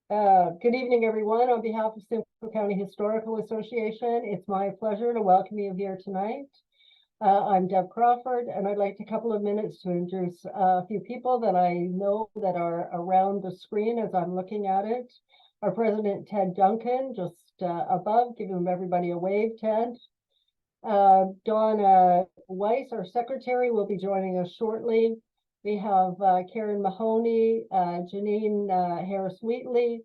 Good evening, everyone. On behalf of Simcoe County Historical Association, it's my pleasure to welcome you here tonight. I'm Deb Crawford, and I'd like to take a couple of minutes to introduce a few people that I know that are around the screen as I'm looking at it. Our president, Ted Duncan, just above, giving everybody a wave, Ted. Donna Weiss, our secretary, will be joining us shortly. We have Karen Mahoney, Janine Harris-Wheatley,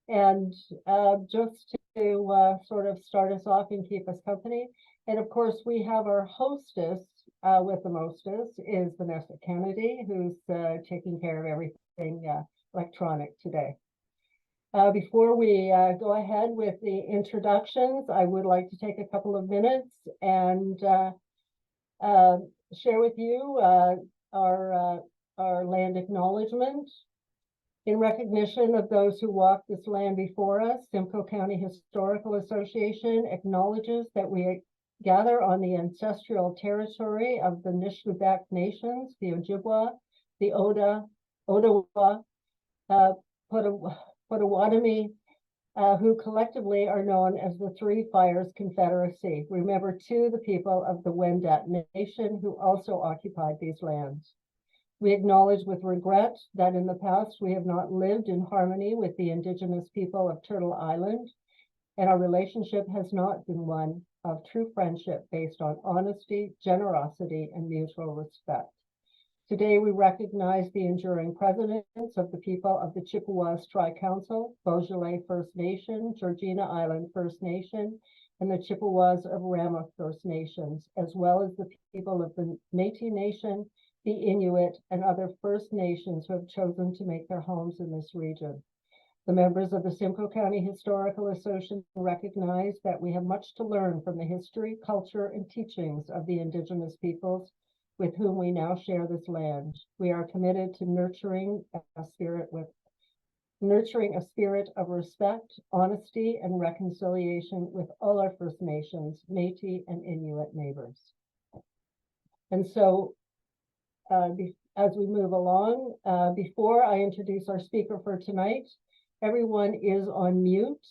and just to sort of start us off and keep us company. And of course, we have our hostess with the mostest is Vanessa Kennedy, who's taking care of everything electronic today. Before we go ahead with the introductions, I would like to take a couple of minutes and share with you our land acknowledgement. In recognition of those who walked this land before us, Simcoe County Historical Association acknowledges that we gather on the ancestral territory of the Nishnabek Nations, the Ojibwa, the Oda, Odawa, Potawatomi, who collectively are known as the Three Fires Confederacy. Remember, too, the people of the Wendat Nation who also occupied these lands. We acknowledge with regret that in the past we have not lived in harmony with the Indigenous people of Turtle Island, and our relationship has not been one of true friendship based on honesty, generosity, and mutual respect. Today, we recognize the enduring presence of the people of the Chippewas Tri-Council, Beaujolais First Nation, Georgina Island First Nation, and the Chippewas of Rama First Nations, as well as the people of the Métis Nation, the Inuit, and other First Nations who have chosen to make their homes in this region. The members of the Simcoe County Historical Association recognize that we have much to learn from the history, culture, and teachings of the Indigenous peoples with whom we now share this land. We are committed to nurturing a spirit of respect, honesty, and reconciliation with all our First Nations, Métis, and Inuit neighbors. And so, as we move along, before I introduce our speaker for tonight, everyone is on mute.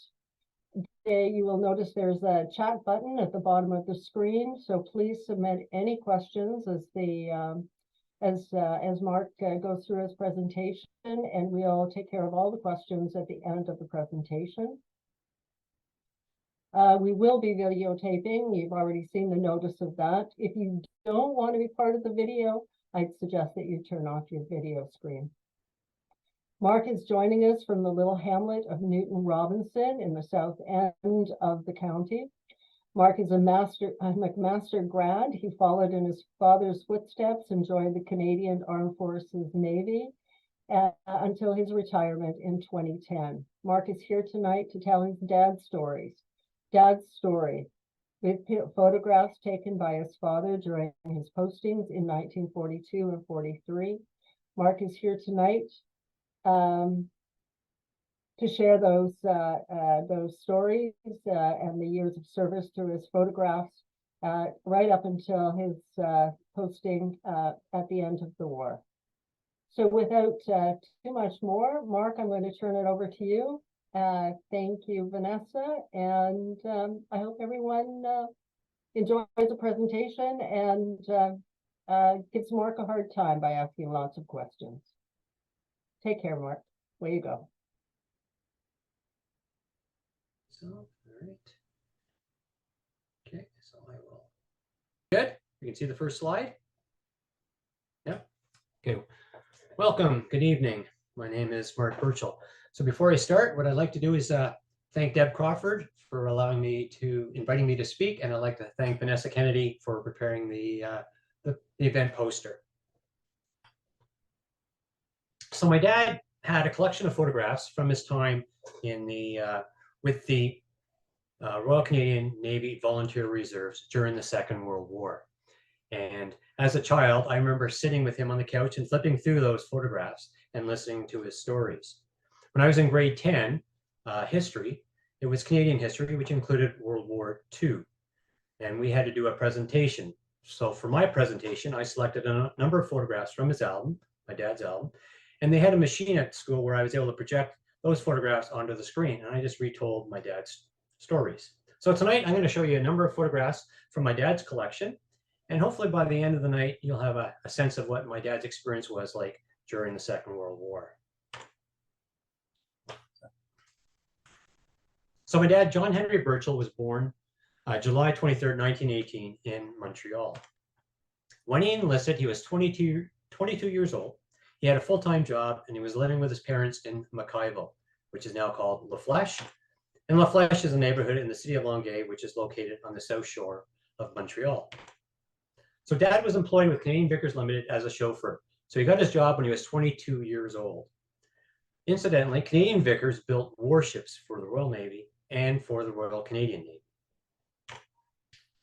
You will notice there's a chat button at the bottom of the screen, so please submit any questions as Mark goes through his presentation, and we'll take care of all the questions at the end of the presentation. We will be videotaping. You've already seen the notice of that. If you don't want to be part of the video, I'd suggest that you turn off your video screen. Mark is joining us from the little hamlet of Newton Robinson in the south end of the county. Mark is a McMaster grad. He followed in his father's footsteps and joined the Canadian Armed Forces Navy until his retirement in 2010. Mark is here tonight to tell his dad's story, with photographs taken by his father during his postings in 1942 and 43. Mark is here tonight to share those stories and the years of service through his photographs right up until his posting at the end of the war. So without too much more, Mark, I'm going to turn it over to you. Thank you, Vanessa, and I hope everyone enjoys the presentation and gives Mark a hard time by asking lots of questions. Take care, Mark. Way you go. So, all right. Okay, so I will. Good. You can see the first slide. Yeah. Okay. Welcome. Good evening. My name is Mark Burchell. So before I start, what I'd like to do is thank Deb Crawford for inviting me to speak, and I'd like to thank Vanessa Kennedy for preparing the event poster. So my dad had a collection of photographs from his time in with the Royal Canadian Navy Volunteer Reserves during the Second World War. And as a child, I remember sitting with him on the couch and flipping through those photographs and listening to his stories. When I was in grade 10, history, it was Canadian history, which included World War II. And we had to do a presentation. So for my presentation, I selected a number of photographs from his album, my dad's album, and they had a machine at school where I was able to project those photographs onto the screen, and I just retold my dad's stories. So tonight I'm going to show you a number of photographs from my dad's collection, and hopefully by the end of the night you'll have a sense of what my dad's experience was like during the Second World War. So my dad, John Henry Burchell, was born July 23rd, 1918 in Montreal. When he enlisted, he was 22 years old. He had a full-time job, and he was living with his parents in Macaivo, which is now called La Flèche. And La Flèche is a neighborhood in the city of Longueuil, which is located on the south shore of Montreal. So Dad was employed with Canadian Vickers Limited as a chauffeur. So he got his job when he was 22 years old. Incidentally, Canadian Vickers built warships for the Royal Navy and for the Royal Canadian Navy.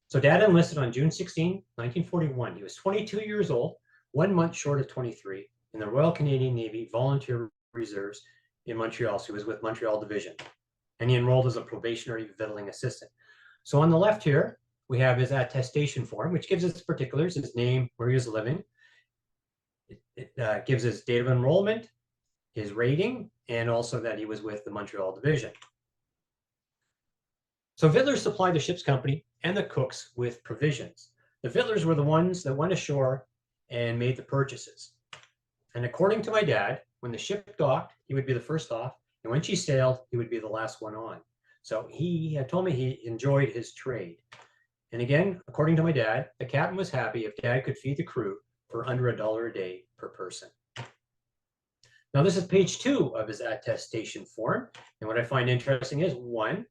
So Dad enlisted on June 16, 1941. He was 22 years old, 1 month short of 23, in the Royal Canadian Navy Volunteer Reserves in Montreal. So he was with Montreal Division, and he enrolled as a probationary victualling assistant. So on the left here, we have his attestation form, which gives his particulars, his name, where he was living. It gives his date of enrollment, his rating, and also that he was with the Montreal Division. So victuallers supplied the ship's company and the cooks with provisions. The victuallers were the ones that went ashore and made the purchases. And according to my dad, when the ship docked, he would be the first off, and when she sailed, he would be the last one on. So he had told me he enjoyed his trade. And again, according to my dad, the captain was happy if Dad could feed the crew for under $1 a day per person. Now this is page 2 of his attestation form. And what I find interesting is, one,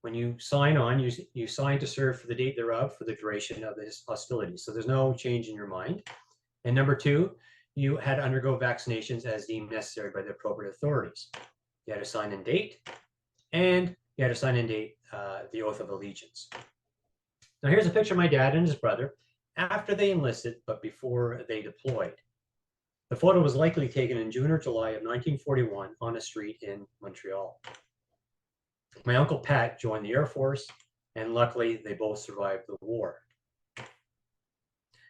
when you sign on, you sign to serve for the date thereof for the duration of this hostilities. So there's no change in your mind. And number 2, you had to undergo vaccinations as deemed necessary by the appropriate authorities. You had to sign and date, and you had to sign and date the oath of allegiance. Now here's a picture of my dad and his brother after they enlisted, but before they deployed. The photo was likely taken in June or July of 1941 on a street in Montreal. My Uncle Pat joined the Air Force, and luckily they both survived the war.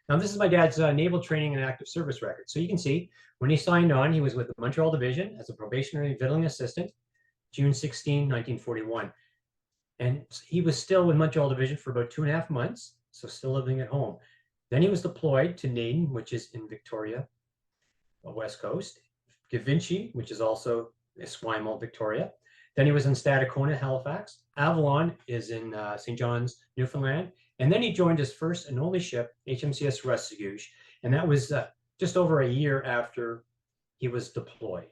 Now this is my dad's naval training and active service record. So you can see when he signed on, he was with the Montreal Division as a probationary victualling assistant, June 16, 1941. And he was still with Montreal Division for about 2.5 months, so still living at home. Then he was deployed to Naden, which is in Victoria, West Coast, Givenchy, which is also Esquimalt, Victoria. Then he was in Stadacona, Halifax. Avalon is in St. John's, Newfoundland. And then he joined his first and only ship, HMCS Restigouche, and that was just over a year after he was deployed.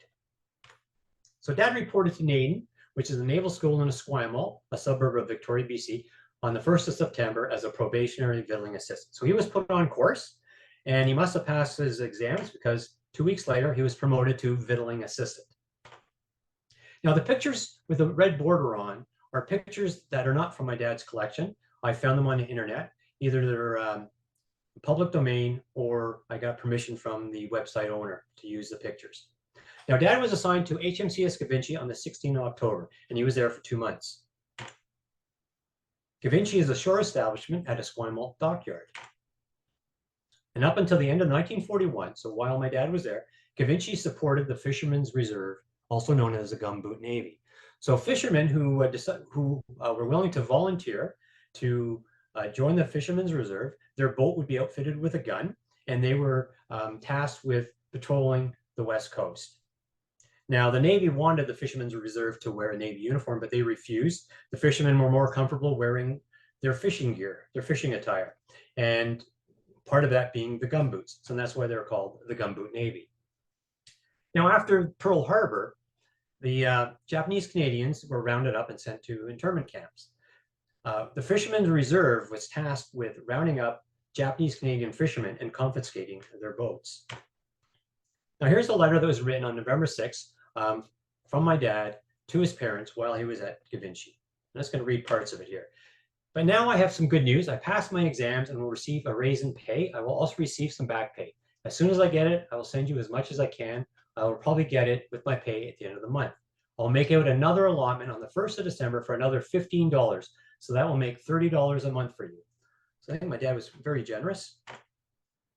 So Dad reported to Naden, which is a naval school in Esquimalt, a suburb of Victoria, BC, on the 1st of September as a probationary victualling assistant. So he was put on course, and he must have passed his exams because 2 weeks later, he was promoted to victualling assistant. Now, the pictures with the red border on are pictures that are not from my dad's collection. I found them on the internet. Either they're public domain or I got permission from the website owner to use the pictures. Now, Dad was assigned to HMCS Givenchy on the 16th of October, and he was there for 2 months. Givenchy is a shore establishment at Esquimalt Dockyard. And up until the end of 1941, so while my dad was there, Givenchy supported the Fishermen's Reserve, also known as the Gumboot Navy. So fishermen who were willing to volunteer to join the Fishermen's Reserve, their boat would be outfitted with a gun, and they were tasked with patrolling the West Coast. Now, the Navy wanted the Fishermen's Reserve to wear a Navy uniform, but they refused. The fishermen were more comfortable wearing their fishing gear, their fishing attire, and part of that being the gumboots. So that's why they're called the Gumboot Navy. Now, after Pearl Harbor, the Japanese Canadians were rounded up and sent to internment camps. The Fishermen's Reserve was tasked with rounding up Japanese Canadian fishermen and confiscating their boats. Now, here's a letter that was written on November 6th from my dad to his parents while he was at Givenchy. I'm just going to read parts of it here. But now I have some good news. I passed my exams and will receive a raise in pay. I will also receive some back pay. As soon as I get it, I will send you as much as I can. I will probably get it with my pay at the end of the month. I'll make out another allotment on the 1st of December for another $15. So that will make $30 a month for you. So I think my dad was very generous.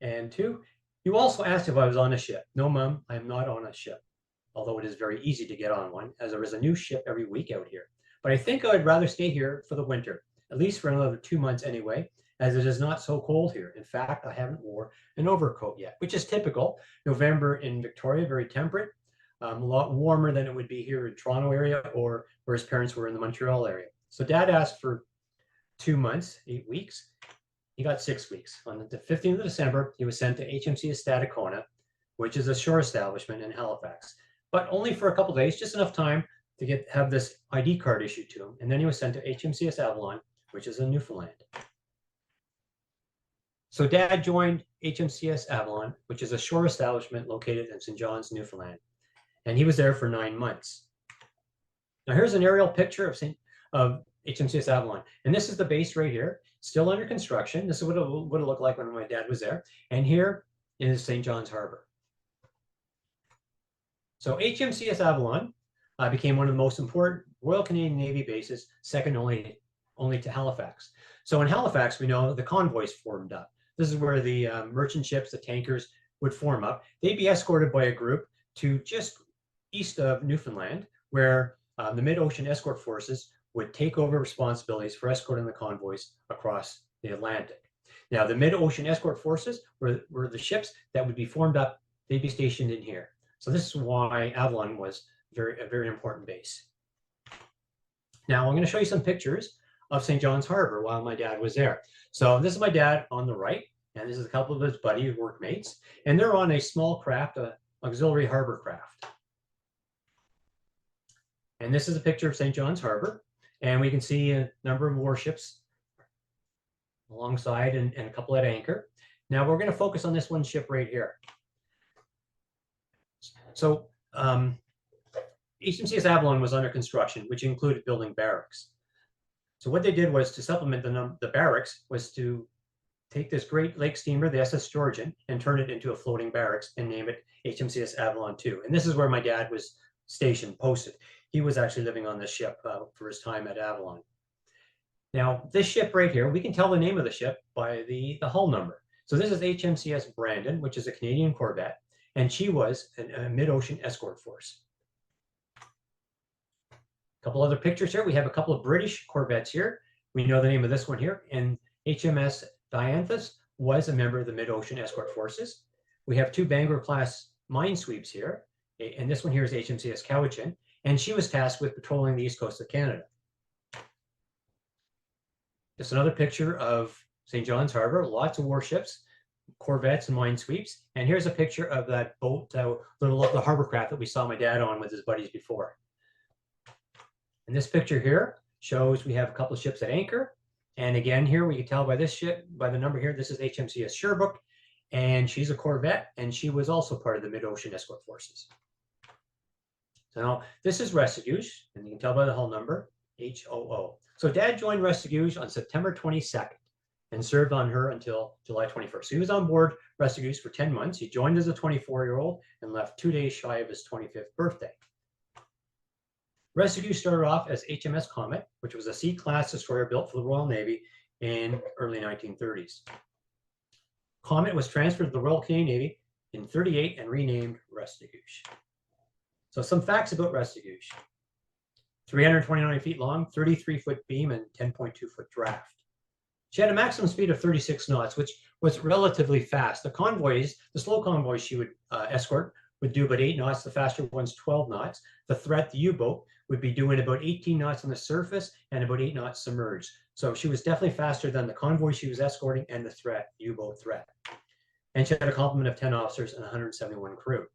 And 2, you also asked if I was on a ship. No, Mom, I am not on a ship. although it is very easy to get on one, as there is a new ship every week out here. But I think I'd rather stay here for the winter, at least for another 2 months anyway, as it is not so cold here. In fact, I haven't wore an overcoat yet, which is typical. November in Victoria, very temperate, a lot warmer than it would be here in Toronto area or where his parents were in the Montreal area. So Dad asked for 2 months, 8 weeks. He got 6 weeks. On the 15th of December, he was sent to HMCS Stadacona, which is a shore establishment in Halifax, but only for a couple days, just enough time to have this ID card issued to him. And then he was sent to HMCS Avalon, which is in Newfoundland. So Dad joined HMCS Avalon, which is a shore establishment located in St. John's, Newfoundland. And he was there for 9 months. Now here's an aerial picture of HMCS Avalon. And this is the base right here, still under construction. This is what it would have looked like when my dad was there. And here is St. John's Harbor. So HMCS Avalon became one of the most important Royal Canadian Navy bases, second only to Halifax. So in Halifax, we know the convoys formed up. This is where the merchant ships, the tankers would form up. They'd be escorted by a group to just east of Newfoundland, where the mid-ocean escort forces would take over responsibilities for escorting the convoys across the Atlantic. Now, the mid-ocean escort forces were the ships that would be formed up. They'd be stationed in here. So this is why Avalon was a very important base. Now, I'm going to show you some pictures of St. John's Harbor while my dad was there. So this is my dad on the right, and this is a couple of his buddy workmates, and they're on a small craft, an auxiliary harbor craft. And this is a picture of St. John's Harbor, and we can see a number of warships alongside and a couple at anchor. Now we're going to focus on this one ship right here. So HMCS Avalon was under construction, which included building barracks. So what they did was to supplement the barracks was to take this Great Lakes steamer, the SS Georgian, and turn it into a floating barracks and name it HMCS Avalon II. And this is where my dad was stationed, posted. He was actually living on this ship for his time at Avalon. Now, this ship right here, we can tell the name of the ship by the hull number. So this is HMCS Brandon, which is a Canadian corvette, and she was a mid-ocean escort force. A couple other pictures here. We have a couple of British corvettes here. We know the name of this one here. And HMS Dianthus was a member of the mid-ocean escort forces. We have 2 Bangor-class minesweeps here. And this one here is HMCS Cowichan. And she was tasked with patrolling the east coast of Canada. Just another picture of St. John's Harbor. Lots of warships, corvettes and minesweeps. And here's a picture of that boat, the harbor craft that we saw my dad on with his buddies before. And this picture here shows we have a couple of ships at anchor. And again, here we can tell by this ship, by the number here, this is HMCS Sherbrooke, and she's a corvette, and she was also part of the mid-ocean escort forces. So now this is Restigouche, and you can tell by the hull number, HOO. So Dad joined Restigouche on September 22nd and served on her until July 21st. So he was on board Restigouche for 10 months. He joined as a 24-year-old and left 2 days shy of his 25th birthday. Restigouche started off as HMS Comet, which was a C-class destroyer built for the Royal Navy in early 1930s. Comet was transferred to the Royal Canadian Navy in 1938 and renamed Restigouche. So some facts about Restigouche. 329 feet long, 33-foot beam, and 10.2-foot draft. She had a maximum speed of 36 knots, which was relatively fast. The convoys, the slow convoys she would escort would do about 8 knots, the faster ones 12 knots. The threat, the U-boat, would be doing about 18 knots on the surface and about 8 knots submerged. So she was definitely faster than the convoy she was escorting and the threat, the U-boat threat. And she had a complement of 10 officers and 171 crew.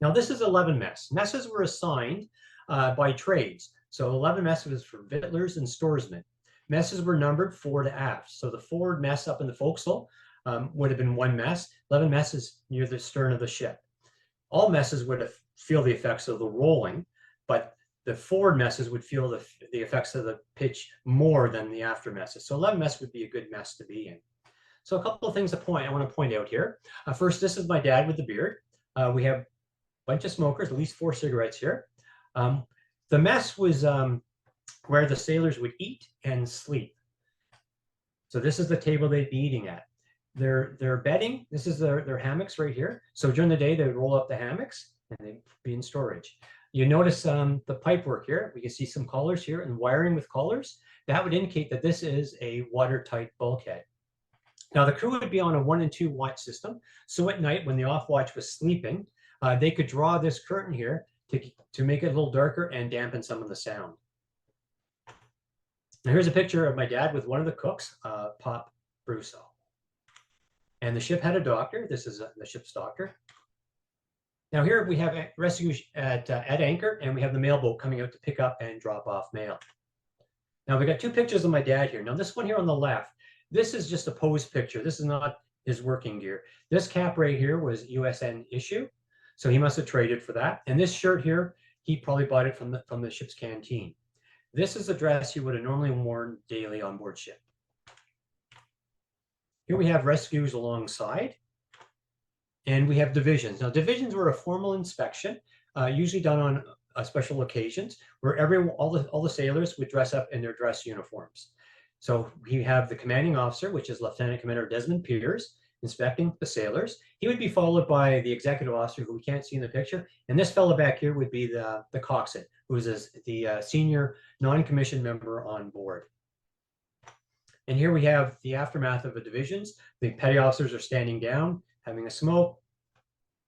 Now this is 11 mess. Messes were assigned by trades. So 11 messes was for victuallers and storesmen. Messes were numbered forward to aft. So the forward mess up in the forecastle would have been 1 mess, 11 messes near the stern of the ship. All messes would feel the effects of the rolling, but the forward messes would feel the effects of the pitch more than the after messes. So 11 mess would be a good mess to be in. So a couple of things I want to point out here. First, this is my dad with the beard. We have a bunch of smokers, at least 4 cigarettes here. The mess was where the sailors would eat and sleep. So this is the table they'd be eating at. Their bedding, this is their hammocks right here. So during the day, they would roll up the hammocks, and they'd be in storage. You notice the pipe work here. We can see some collars here and wiring with collars. That would indicate that this is a watertight bulkhead. Now the crew would be on a 1 and 2 watch system. So at night when the off watch was sleeping, they could draw this curtain here to make it a little darker and dampen some of the sound. Now here's a picture of my dad with one of the cooks, Pop Burchell. And the ship had a doctor. This is the ship's doctor. Now here we have rescue at anchor, and we have the mailboat coming out to pick up and drop off mail. Now we got 2 pictures of my dad here. Now this one here on the left, this is just a pose picture. This is not his working gear. This cap right here was USN issue, so he must have traded for that. And this shirt here, he probably bought it from the ship's canteen. This is a dress he would have normally worn daily on board ship. Here we have rescues alongside, and we have divisions. Now divisions were a formal inspection, usually done on special occasions, where all the sailors would dress up in their dress uniforms. So we have the commanding officer, which is Lieutenant Commander Desmond Peters, inspecting the sailors. He would be followed by the executive officer, who we can't see in the picture. And this fellow back here would be the coxswain, who is the senior non-commissioned member on board. And here we have the aftermath of the divisions. The petty officers are standing down, having a smoke,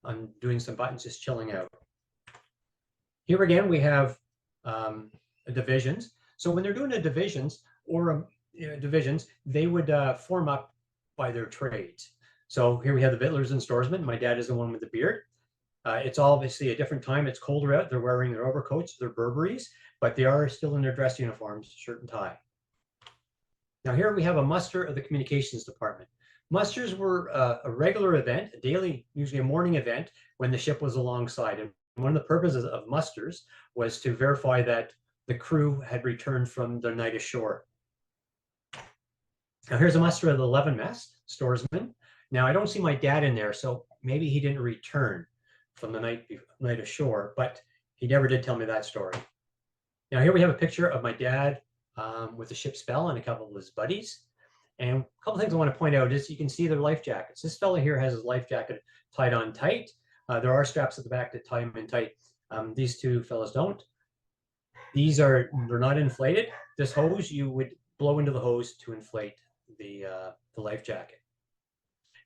undoing some buttons, just chilling out. Here again, we have divisions. So when they're doing the divisions they would form up by their trades. So here we have the victuallers and storesmen. My dad is the one with the beard. It's obviously a different time. It's colder out. They're wearing their overcoats, their Burberrys, but they are still in their dress uniforms, shirt and tie. Now here we have a muster of the communications department. Musters were a regular event, a daily, usually a morning event, when the ship was alongside. And one of the purposes of musters was to verify that the crew had returned from their night ashore. Now here's a muster of the 11 mess, storesman. Now I don't see my dad in there, so maybe he didn't return from the night ashore, but he never did tell me that story. Now here we have a picture of my dad with the ship's bell and a couple of his buddies. And a couple things I want to point out is you can see their life jackets. This fellow here has his life jacket tied on tight. There are straps at the back that tie him in tight. These 2 fellows don't. They're not inflated. This hose, you would blow into the hose to inflate the life jacket.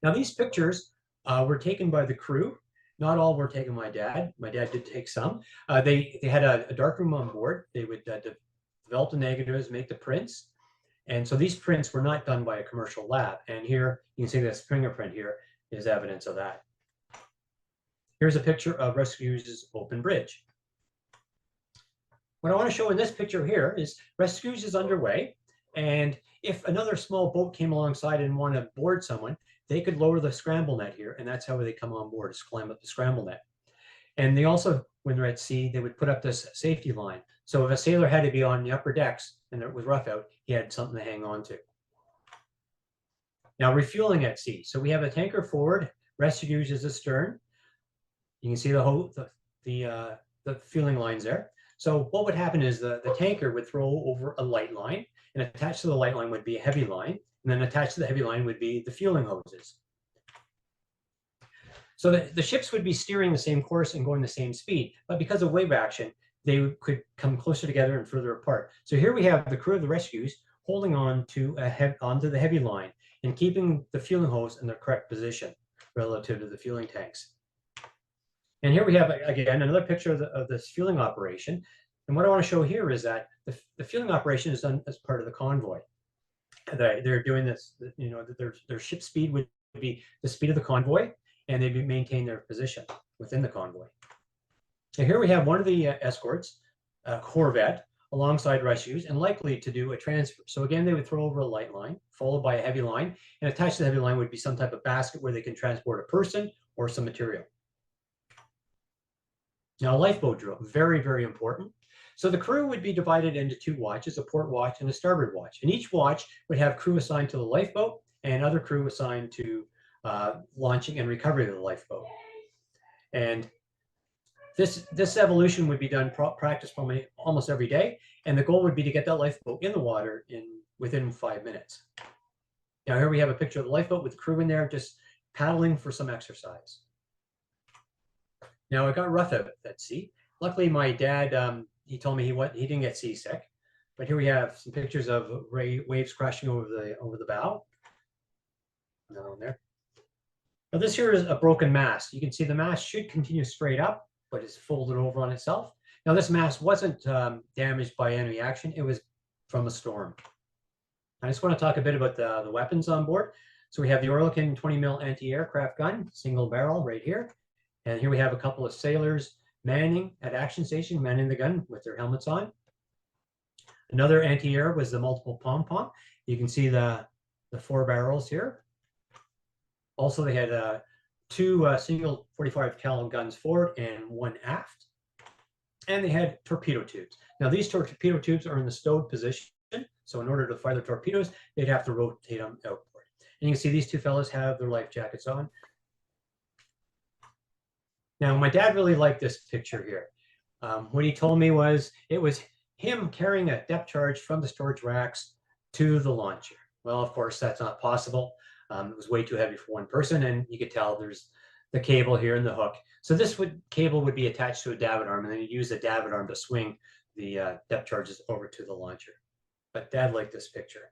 Now these pictures were taken by the crew. Not all were taken by my dad. My dad did take some. They had a dark room on board. They would develop the negatives, make the prints. And so these prints were not done by a commercial lab. And here you can see this fingerprint here is evidence of that. Here's a picture of Rescues' open bridge. What I want to show in this picture here is Rescues is underway. And if another small boat came alongside and wanted to board someone, they could lower the scramble net here. And that's how they come on board, is climb up the scramble net. And they also, when they're at sea, they would put up this safety line. So if a sailor had to be on the upper decks and it was rough out, he had something to hang on to. Now refueling at sea. So we have a tanker forward, Rescues is astern. You can see the fueling lines there. So what would happen is the tanker would throw over a light line, and attached to the light line would be a heavy line, and then attached to the heavy line would be the fueling hoses. So the ships would be steering the same course and going the same speed, but because of wave action, they could come closer together and further apart. So here we have the crew of the Rescues holding on to onto the heavy line and keeping the fueling hose in the correct position relative to the fueling tanks. And here we have, again, another picture of this fueling operation. And what I want to show here is that the fueling operation is done as part of the convoy. They're doing this, their ship speed would be the speed of the convoy, and they'd maintain their position within the convoy. And here we have one of the escorts, a Corvette, alongside Rescues, and likely to do a transfer. So again, they would throw over a light line, followed by a heavy line, and attached to the heavy line would be some type of basket where they can transport a person or some material. Now, lifeboat drill, very, very important. So the crew would be divided into 2 watches, a port watch and a starboard watch. And each watch would have crew assigned to the lifeboat and other crew assigned to launching and recovery of the lifeboat. And this evolution would be done, practiced probably almost every day. And the goal would be to get that lifeboat in the water within 5 minutes. Now here we have a picture of the lifeboat with crew in there just paddling for some exercise. Now it got rough at sea. Luckily, my dad, he told me he didn't get seasick. But here we have some pictures of waves crashing over the bow. Another one there. Now this here is a broken mast. You can see the mast should continue straight up, but it's folded over on itself. Now this mast wasn't damaged by enemy action. It was from a storm. I just want to talk a bit about the weapons on board. So we have the Oerlikon 20 mil anti-aircraft gun, single barrel right here. And here we have a couple of sailors manning at action station, manning the gun with their helmets on. Another anti-air was the multiple pom-pom. You can see the 4 barrels here. Also, they had 2 single 45 cal guns forward and 1 aft. And they had torpedo tubes. Now, these torpedo tubes are in the stowed position. So in order to fire the torpedoes, they'd have to rotate them outward. And you can see these 2 fellows have their life jackets on. Now, my dad really liked this picture here. What he told me was it was him carrying a depth charge from the storage racks to the launcher. Well, of course, that's not possible. It was way too heavy for one person, and you could tell there's the cable here and the hook. So this cable would be attached to a davit arm, and then you use the davit arm to swing the depth charges over to the launcher. But Dad liked this picture.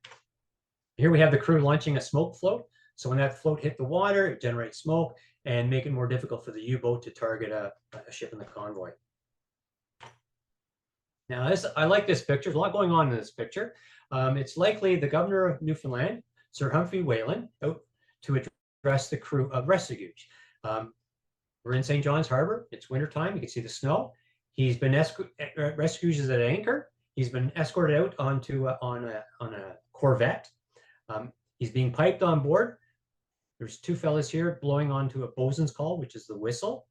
Here we have the crew launching a smoke float. So when that float hit the water, it generates smoke and make it more difficult for the U-boat to target a ship in the convoy. Now, I like this picture. There's a lot going on in this picture. It's likely the governor of Newfoundland, Sir Humphrey Whalen, out to address the crew of Restigouche. We're in St. John's Harbor. It's wintertime. You can see the snow. He's been Restigouche is at anchor. He's been escorted out onto on a corvette. He's being piped on board. There's 2 fellas here blowing onto a bosun's call, which is the whistle.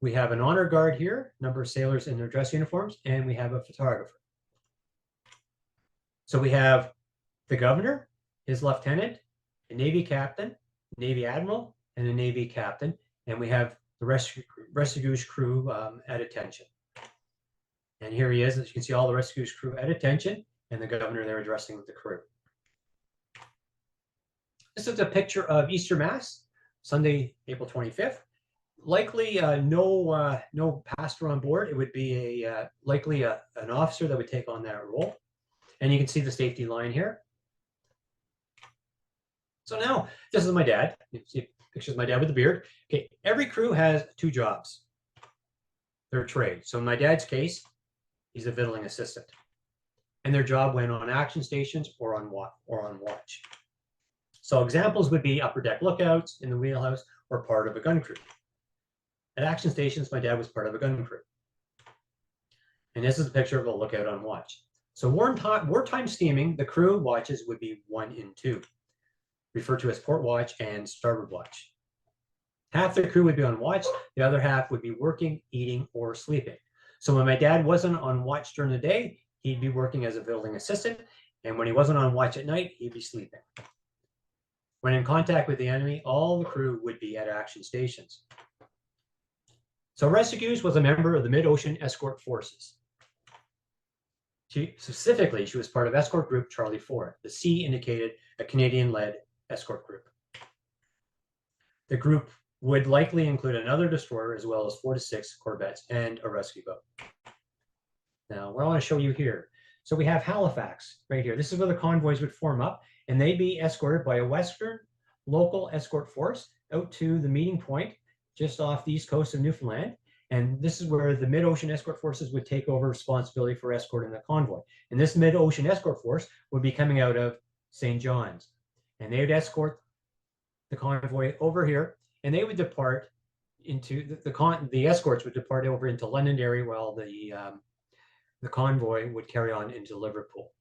We have an honor guard here, number of sailors in their dress uniforms, and we have a photographer. So we have the governor, his lieutenant, a Navy captain, Navy admiral, and a Navy captain, and we have the Restigouche crew at attention. And here he is, as you can see, all the Restigouche crew at attention, and the governor there addressing the crew. This is a picture of Easter Mass, Sunday, April 25th. Likely no pastor on board. It would be likely an officer that would take on that role. And you can see the safety line here. So now, this is my dad. You can see pictures of my dad with the beard. Okay, every crew has 2 jobs. Their trade. So in my dad's case, he's a victualling assistant. And their job went on action stations or on watch. So examples would be upper deck lookouts in the wheelhouse or part of a gun crew. At action stations, my dad was part of a gun crew. And this is a picture of a lookout on watch. So wartime steaming, the crew watches would be 1 and 2, referred to as port watch and starboard watch. Half the crew would be on watch, the other half would be working, eating, or sleeping. So when my dad wasn't on watch during the day, he'd be working as a victualling assistant, and when he wasn't on watch at night, he'd be sleeping. When in contact with the enemy, all the crew would be at action stations. So Restigouche was a member of the Mid-Ocean Escort Forces. Specifically, she was part of Escort Group Charlie 4. The C indicated a Canadian-led escort group. The group would likely include another destroyer as well as 4 to 6 corvettes and a rescue boat. Now, what I want to show you here. So we have Halifax right here. This is where the convoys would form up, and they'd be escorted by a Western local escort force out to the meeting point just off the east coast of Newfoundland. And this is where the Mid-Ocean Escort Forces would take over responsibility for escorting the convoy. And this Mid-Ocean Escort Force would be coming out of St. John's. And they would escort the convoy over here, and they would depart into the escorts would depart over into Londonderry while the convoy would carry on into Liverpool.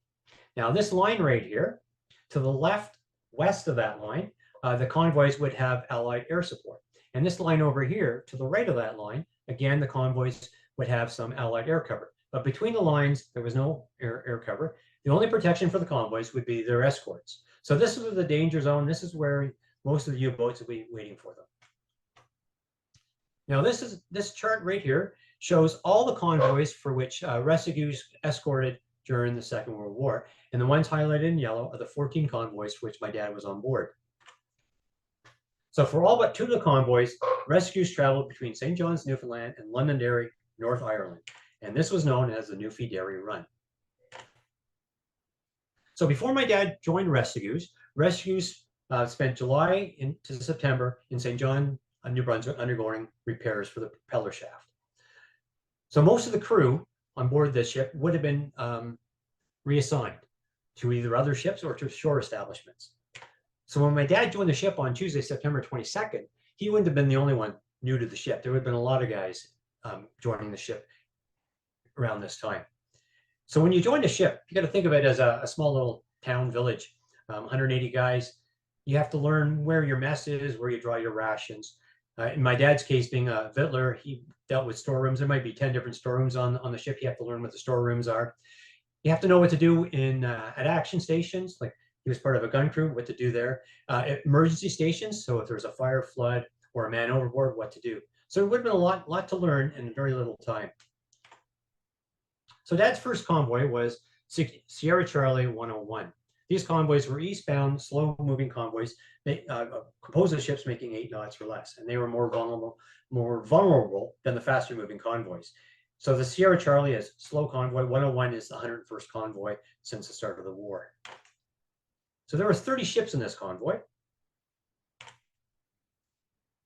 Now this line right here, to the left, west of that line, the convoys would have Allied air support. And this line over here, to the right of that line, again, the convoys would have some Allied air cover. But between the lines, there was no air cover. The only protection for the convoys would be their escorts. So this is the danger zone. This is where most of the U-boats would be waiting for them. Now this chart right here shows all the convoys for which Restigouche escorted during the Second World War. And the ones highlighted in yellow are the 14 convoys for which my dad was on board. So for all but 2 of the convoys, rescues traveled between St. John's, Newfoundland and Londonderry, North Ireland. And this was known as the Newfie Dairy Run. So before my dad joined rescues spent July into September in St. John, New Brunswick, undergoing repairs for the propeller shaft. So most of the crew on board this ship would have been reassigned to either other ships or to shore establishments. So when my dad joined the ship on Tuesday, September 22nd, he wouldn't have been the only one new to the ship. There would have been a lot of guys joining the ship around this time. So when you join the ship, you got to think of it as a small little town village, 180 guys. You have to learn where your mess is, where you draw your rations. In my dad's case, being a victualler, he dealt with storerooms. There might be 10 different storerooms on the ship. You have to learn what the storerooms are. You have to know what to do at action stations, like he was part of a gun crew, what to do there. At emergency stations, so if there's a fire, flood, or a man overboard, what to do. So it would have been a lot to learn in very little time. So Dad's first convoy was Sierra Charlie 101. These convoys were eastbound, slow-moving convoys composed of ships making 8 knots or less, and they were more vulnerable than the faster-moving convoys. So the Sierra Charlie is slow convoy. 101 is the 101st convoy since the start of the war. So there were 30 ships in this convoy.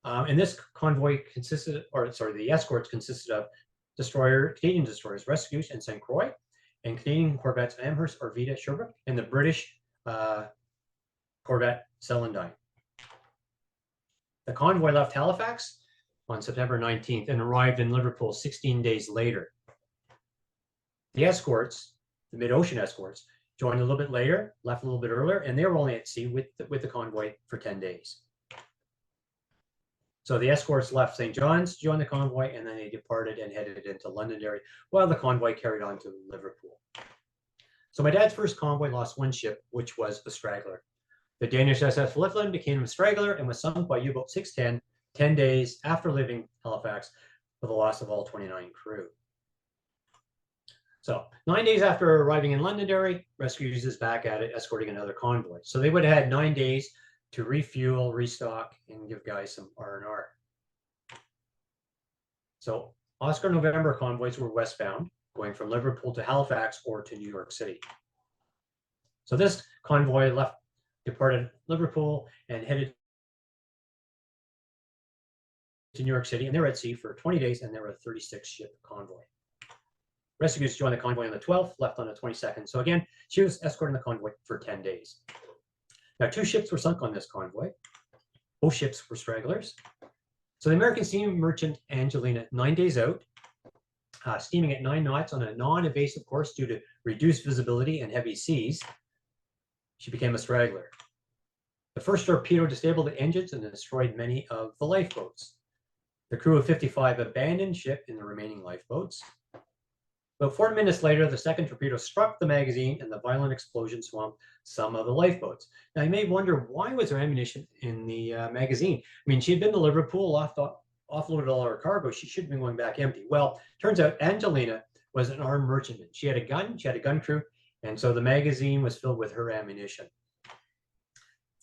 And this convoy the escorts consisted of Canadian destroyers, Rescue and St. Croix, and Canadian corvettes Amherst, Arvida, Sherbrooke, and the British corvette Celandine. The convoy left Halifax on September 19th and arrived in Liverpool 16 days later. The escorts, the mid-ocean escorts, joined a little bit later, left a little bit earlier, and they were only at sea with the convoy for 10 days. So the escorts left St. John's, joined the convoy, and then they departed and headed into Londonderry while the convoy carried on to Liverpool. So my dad's first convoy lost 1 ship, which was a straggler. The Danish SS Lifland became a straggler and was sunk by U-boat 610 10 days after leaving Halifax with a loss of all 29 crew. So 9 days after arriving in Londonderry, Rescues is back at it, escorting another convoy. So they would have had 9 days to refuel, restock, and give guys some R&R. So Oscar November convoys were westbound, going from Liverpool to Halifax or to New York City. So this convoy departed Liverpool and headed to New York City, and they were at sea for 20 days, and they were a 36-ship convoy. Rescues joined the convoy on the 12th, left on the 22nd. So again, she was escorting the convoy for 10 days. Now, 2 ships were sunk on this convoy. Both ships were stragglers. So the American steam merchant Angelina, 9 days out, steaming at 9 knots on a non-invasive course due to reduced visibility and heavy seas, she became a straggler. The first torpedo disabled the engines and destroyed many of the lifeboats. The crew of 55 abandoned ship in the remaining lifeboats. About 4 minutes later, the second torpedo struck the magazine and the violent explosion swamped some of the lifeboats. Now, you may wonder, why was there ammunition in the magazine? I mean, she had been to Liverpool, offloaded all her cargo. She should have been going back empty. Well, turns out Angelina was an armed merchantman. She had a gun, she had a gun crew, and so the magazine was filled with her ammunition.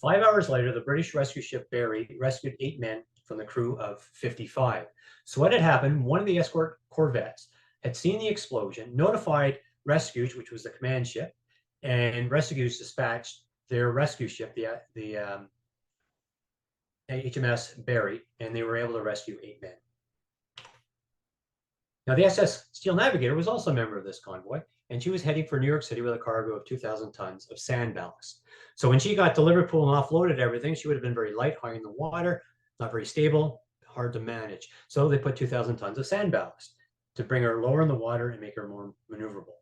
5 hours later, the British rescue ship Barry rescued 8 men from the crew of 55. So what had happened, one of the escort corvettes had seen the explosion, notified Rescues, which was the command ship, and Rescues dispatched their rescue ship, the HMS Barry, and they were able to rescue 8 men. Now, the SS Steel Navigator was also a member of this convoy, and she was heading for New York City with a cargo of 2,000 tons of sand ballast. So when she got to Liverpool and offloaded everything, she would have been very light, high in the water, not very stable, hard to manage. So they put 2,000 tons of sand ballast to bring her lower in the water and make her more maneuverable.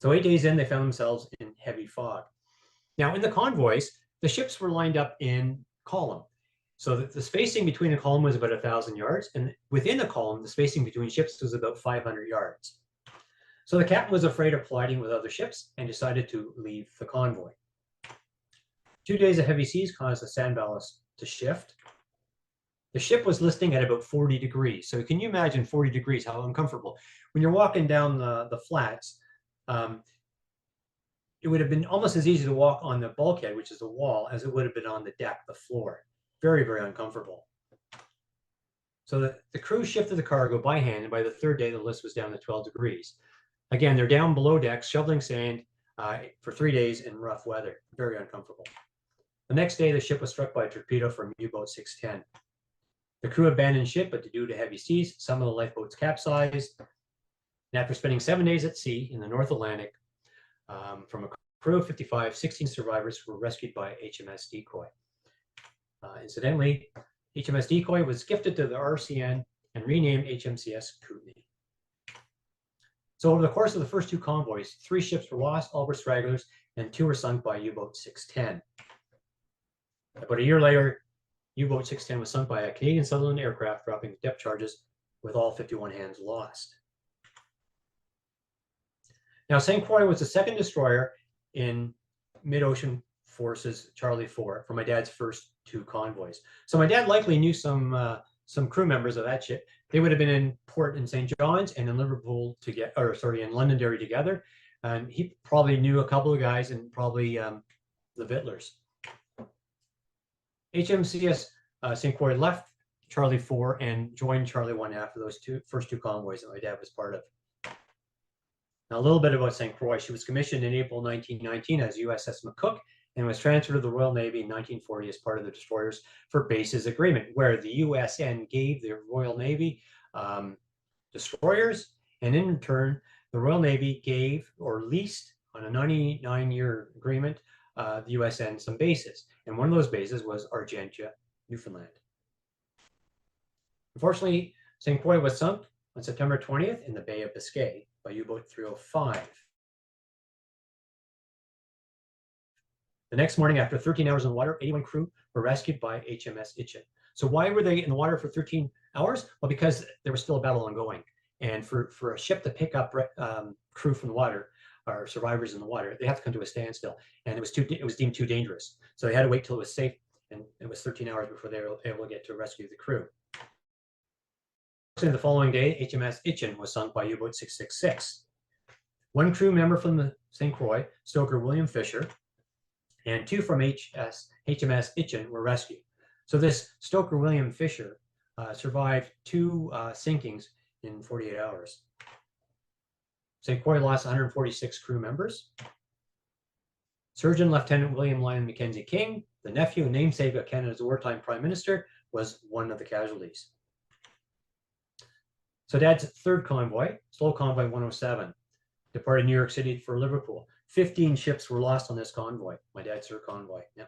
So 8 days in, they found themselves in heavy fog. Now, in the convoys, the ships were lined up in column. So the spacing between a column was about 1,000 yards, and within the column, the spacing between ships was about 500 yards. So the captain was afraid of colliding with other ships and decided to leave the convoy. 2 days of heavy seas caused the sand ballast to shift. The ship was listing at about 40 degrees. So can you imagine 40 degrees, how uncomfortable? When you're walking down the flats, it would have been almost as easy to walk on the bulkhead, which is the wall, as it would have been on the deck, the floor. very, very uncomfortable. So the crew shifted the cargo by hand, and by the third day, the list was down to 12 degrees. Again, they're down below decks, shoveling sand for 3 days in rough weather. Very uncomfortable. The next day, the ship was struck by a torpedo from U-boat 610. The crew abandoned ship, but due to heavy seas, some of the lifeboats capsized. And after spending 7 days at sea in the North Atlantic, from a crew of 55, 16 survivors were rescued by HMS Decoy. Incidentally, HMS Decoy was gifted to the RCN and renamed HMCS Kootenai. So over the course of the first 2 convoys, 3 ships were lost, all were stragglers, and 2 were sunk by U-boat 610. About a year later, U-boat 610 was sunk by a Canadian Sutherland aircraft, dropping depth charges with all 51 hands lost. Now, St. Croix was the second destroyer in mid-ocean forces Charlie 4 for my dad's first 2 convoys. So my dad likely knew some crew members of that ship. They would have been in port in St. John's and in Liverpool together, or sorry, in Londonderry together. And he probably knew a couple of guys, and probably the Vittlers. HMCS St. Croix left Charlie 4 and joined Charlie 1 after those first two convoys that my dad was part of. Now, a little bit about St. Croix. She was commissioned in April 1919 as USS McCook and was transferred to the Royal Navy in 1940 as part of the Destroyers for Bases Agreement, where the USN gave the Royal Navy destroyers, and in return, the Royal Navy gave or leased on a 99-year agreement the USN some bases. And one of those bases was Argentia, Newfoundland. Unfortunately, St. Croix was sunk on September 20th in the Bay of Biscay by U-boat 305. The next morning, after 13 hours in the water, 81 crew were rescued by HMS Itchen. So why were they in the water for 13 hours? Well, because there was still a battle ongoing. And for a ship to pick up crew from the water, or survivors in the water, they have to come to a standstill. And it was deemed too dangerous. So they had to wait till it was safe, and it was 13 hours before they were able to get to rescue the crew. The following day, HMS Itchen was sunk by U-boat 666. One crew member from the St. Croix, stoker William Fisher, and 2 from HMS Itchen were rescued. So this stoker William Fisher survived 2 sinkings in 48 hours. St. Croix lost 146 crew members. Surgeon Lieutenant William Lyon Mackenzie King, the nephew and namesake of Canada's wartime prime minister, was one of the casualties. So Dad's third convoy, Slow Convoy 107, departed New York City for Liverpool. 15 ships were lost on this convoy, my dad's third convoy. Now,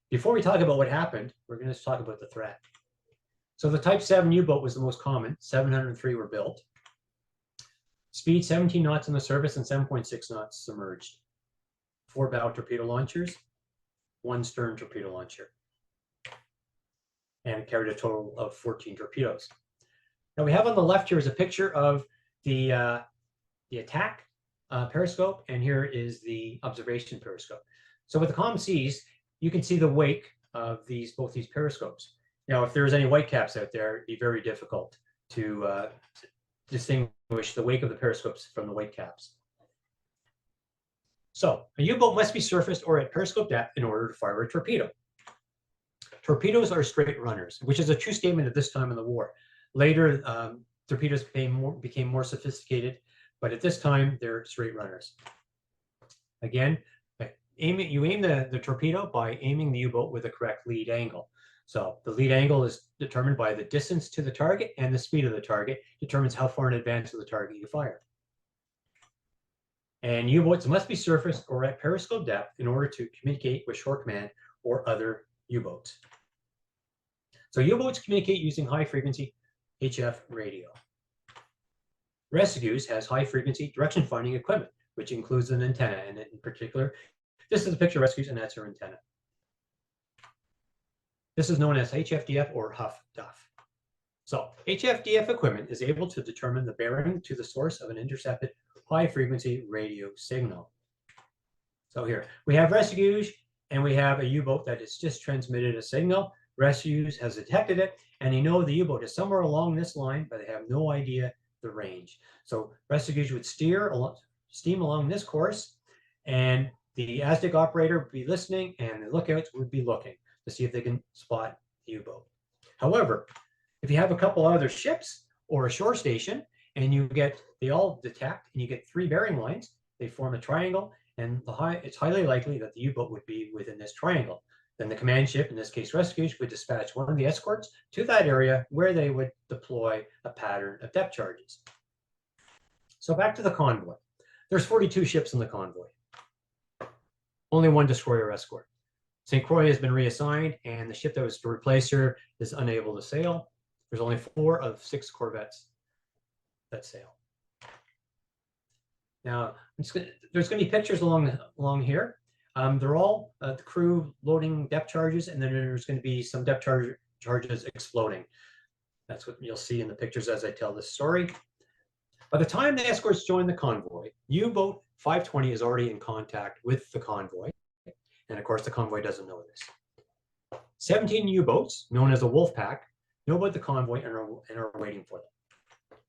before we talk about what happened, we're going to talk about the threat. So the Type 7 U-boat was the most common. 703 were built. Speed 17 knots on the surface and 7.6 knots submerged. 4 bow torpedo launchers, 1 stern torpedo launcher. And it carried a total of 14 torpedoes. Now we have on the left here is a picture of the attack periscope, and here is the observation periscope. So with the calm seas, you can see the wake of both these periscopes. Now, if there's any whitecaps out there, it'd be very difficult to distinguish the wake of the periscopes from the whitecaps. So a U-boat must be surfaced or at periscope depth in order to fire a torpedo. Torpedoes are straight runners, which is a true statement at this time in the war. Later, torpedoes became more sophisticated, but at this time, they're straight runners. Again, you aim the torpedo by aiming the U-boat with the correct lead angle. So the lead angle is determined by the distance to the target, and the speed of the target determines how far in advance of the target you fire. And U-boats must be surfaced or at periscope depth in order to communicate with shore command or other U-boats. So U-boats communicate using high-frequency HF radio. Rescues has high-frequency direction-finding equipment, which includes an antenna, and in particular, this is a picture of Rescues, and that's her antenna. This is known as HFDF or Huff-Duff. So HFDF equipment is able to determine the bearing to the source of an intercepted high-frequency radio signal. So here, we have Rescues, and we have a U-boat that has just transmitted a signal. Rescues has detected it, and they know the U-boat is somewhere along this line, but they have no idea the range. So Rescues would steam along this course, and the ASDIC operator would be listening, and the lookouts would be looking to see if they can spot the U-boat. However, if you have a couple other ships or a shore station and they all detect and you get 3 bearing lines, they form a triangle, and it's highly likely that the U-boat would be within this triangle. Then the command ship, in this case Rescue, would dispatch one of the escorts to that area where they would deploy a pattern of depth charges. So back to the convoy. There's 42 ships in the convoy. Only 1 destroyer escort. St. Croix has been reassigned, and the ship that was to replace her is unable to sail. There's only 4 of 6 corvettes that sail. Now, there's going to be pictures along here. They're all the crew loading depth charges, and then there's going to be some depth charges exploding. That's what you'll see in the pictures as I tell this story. By the time the escorts join the convoy, U-boat 520 is already in contact with the convoy. And of course, the convoy doesn't know this. 17 U-boats, known as the Wolf Pack, know about the convoy and are waiting for them.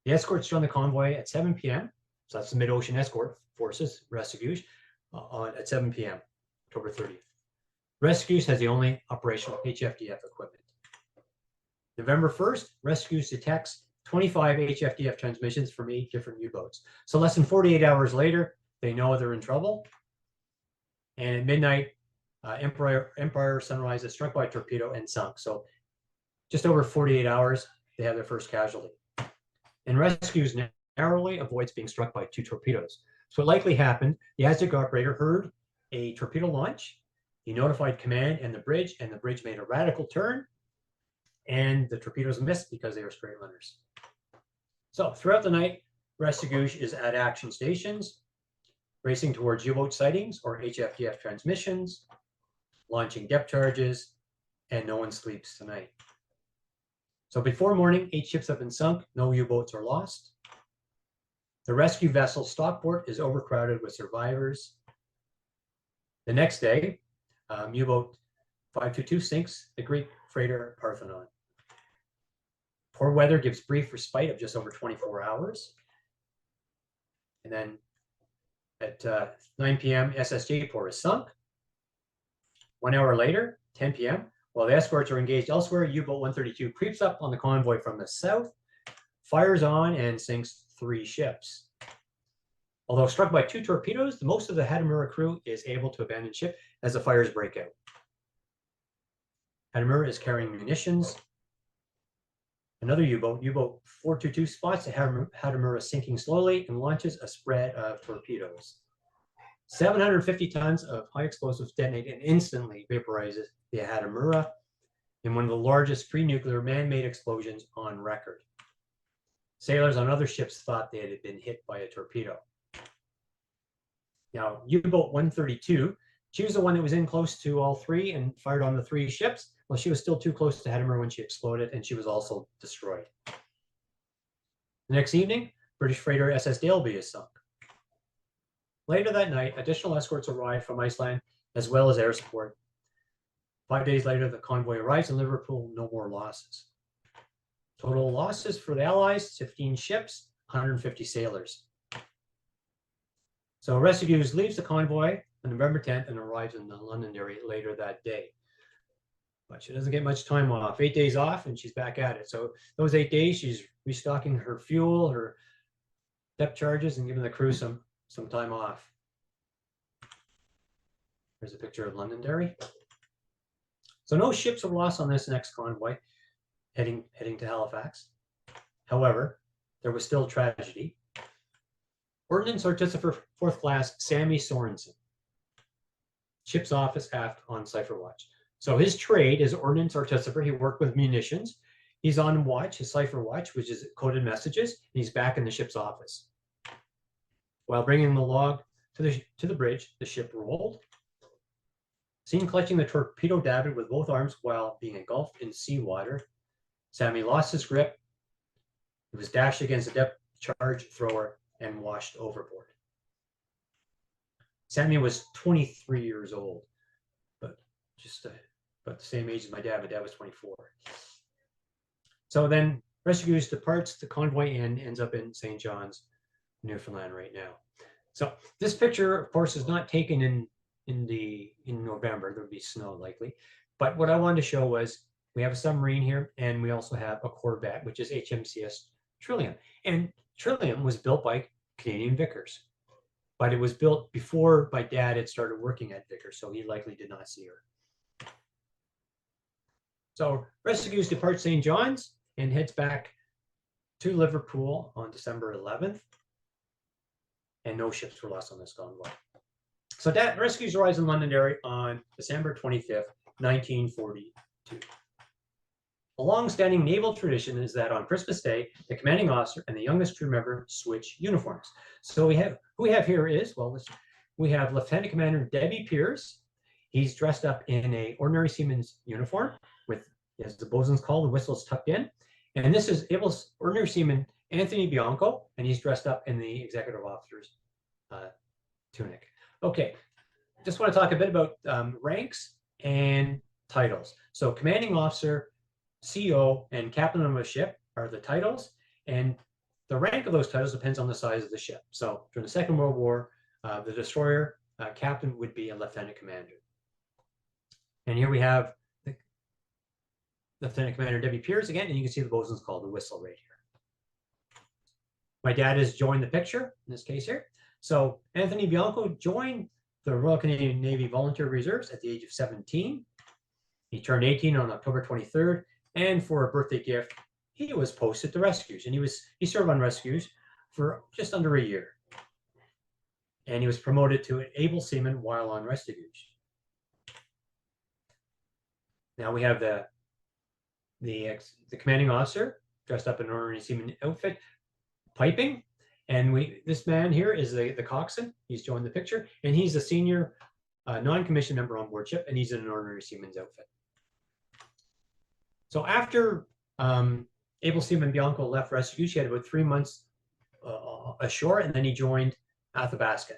The escorts join the convoy at 7 p.m. So that's the Mid-Ocean Escort Forces, Rescue, at 7 p.m., October 30th. Rescue has the only operational HFDF equipment. November 1st, Rescue detects 25 HFDF transmissions from 8 different U-boats. So less than 48 hours later, they know they're in trouble. And at midnight, Empire Sunrise is struck by a torpedo and sunk. So just over 48 hours, they have their first casualty. And Rescue narrowly avoids being struck by 2 torpedoes. So what likely happened, the ASDIC operator heard a torpedo launch. He notified command and the bridge made a radical turn, and the torpedoes missed because they were straight runners. So throughout the night, Rescue is at action stations, racing towards U-boat sightings or HFDF transmissions, launching depth charges, and no one sleeps tonight. So before morning, 8 ships have been sunk, no U-boats are lost. The rescue vessel Stockport is overcrowded with survivors. The next day, U-boat 522 sinks the Greek freighter Parthenon. Poor weather gives brief respite of just over 24 hours. And then at 9 p.m., SSJ port is sunk. 1 hour later, 10 p.m., while the escorts are engaged elsewhere, U-boat 132 creeps up on the convoy from the south, fires on, and sinks 3 ships. Although struck by 2 torpedoes, most of the Hadamura crew is able to abandon ship as the fires break out. Hadamura is carrying munitions. Another U-boat, U-boat 422, spots the Hadamura sinking slowly and launches a spread of torpedoes. 750 tons of high explosives detonate and instantly vaporizes the Hadamura in one of the largest pre-nuclear man-made explosions on record. Sailors on other ships thought they had been hit by a torpedo. Now, U-boat 132, she was the one that was in close to all 3 and fired on the 3 ships. Well, she was still too close to Hadamura when she exploded, and she was also destroyed. The next evening, British freighter SS Daleby is sunk. Later that night, additional escorts arrive from Iceland, as well as air support. 5 days later, the convoy arrives in Liverpool, no more losses. Total losses for the Allies, 15 ships, 150 sailors. So Rescue leaves the convoy on November 10th and arrives in the Londonderry later that day. But she doesn't get much time off. 8 days off, and she's back at it. So those 8 days, she's restocking her fuel, her depth charges, and giving the crew some time off. Here's a picture of Londonderry. So no ships were lost on this next convoy heading to Halifax. However, there was still tragedy. Ordnance Artificer 4th Class Sammy Sorensen, ship's office aft on cipher watch. So his trade is ordnance artificer. He worked with munitions. He's on watch, his cipher watch, which is coded messages, and he's back in the ship's office. While bringing the log to the bridge, the ship rolled. Seen clutching the torpedo davit with both arms while being engulfed in seawater, Sammy lost his grip. He was dashed against a depth charge thrower and washed overboard. Sammy was 23 years old, but just about the same age as my dad. My dad was 24. So then Rescue departs the convoy and ends up in St. John's, Newfoundland right now. So this picture, of course, is not taken in November. There would be snow likely. But what I wanted to show was We have a submarine here, and we also have a corvette, which is HMCS Trillium. And Trillium was built by Canadian Vickers, but it was built before my dad had started working at Vickers, so he likely did not see her. So Rescues departs St. John's and heads back to Liverpool on December 11th, and no ships were lost on this convoy. So that Rescues arrives in Londonderry on December 25th, 1942. A long-standing naval tradition is that on Christmas Day, the commanding officer and the youngest crew member switch uniforms. So who we have here is, well, we have Lieutenant Commander Debbie Pierce. He's dressed up in a ordinary seaman's uniform with, as the bosun's call, the whistle's tucked in. And this is ordinary seaman Anthony Bianco, and he's dressed up in the executive officer's tunic. Okay, just want to talk a bit about ranks and titles. So commanding officer, CO, and captain of a ship are the titles, and the rank of those titles depends on the size of the ship. So during the Second World War, the destroyer captain would be a lieutenant commander. And here we have the Lieutenant Commander Debbie Pierce again, and you can see the bosun's call, the whistle right here. My dad has joined the picture in this case here. So Anthony Bianco joined the Royal Canadian Navy Volunteer Reserves at the age of 17. He turned 18 on October 23rd, and for a birthday gift, he was posted to Rescues, and he served on Rescues for just under a year. And he was promoted to an able seaman while on Rescues. Now we have the commanding officer dressed up in an ordinary seaman outfit, piping, and this man here is the coxswain. He's joined the picture, and he's a senior non-commissioned member on board ship, and he's in an ordinary seaman's outfit. So after able seaman Bianco left Rescues, he had about 3 months ashore, and then he joined Athabasca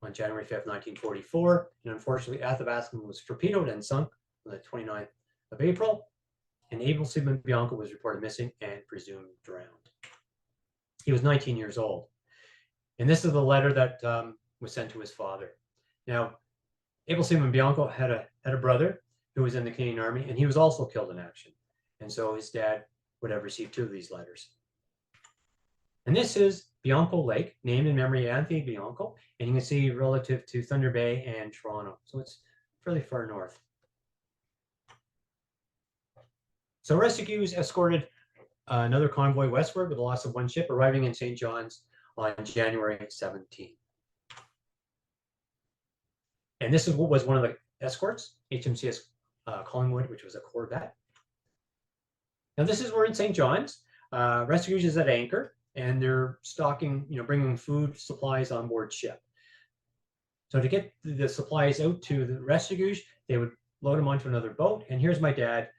on January 5th, 1944. And unfortunately, Athabasca was torpedoed and sunk on the 29th of April, and able seaman Bianco was reported missing and presumed drowned. He was 19 years old. And this is the letter that was sent to his father. Now, able seaman Bianco had a brother who was in the Canadian Army, and he was also killed in action. And so his dad would have received 2 of these letters. And this is Bianco Lake, named in memory of Anthony Bianco, and you can see relative to Thunder Bay and Toronto. So it's fairly far north. So Rescues escorted another convoy westward with the loss of 1 ship, arriving in St. John's on January 17th. And this is what was one of the escorts, HMCS Collingwood, which was a corvette. Now this is where in St. John's, Rescues is at anchor, and they're stocking, bringing food supplies on board ship. So to get the supplies out to the Rescues, they would load them onto another boat. And here's my dad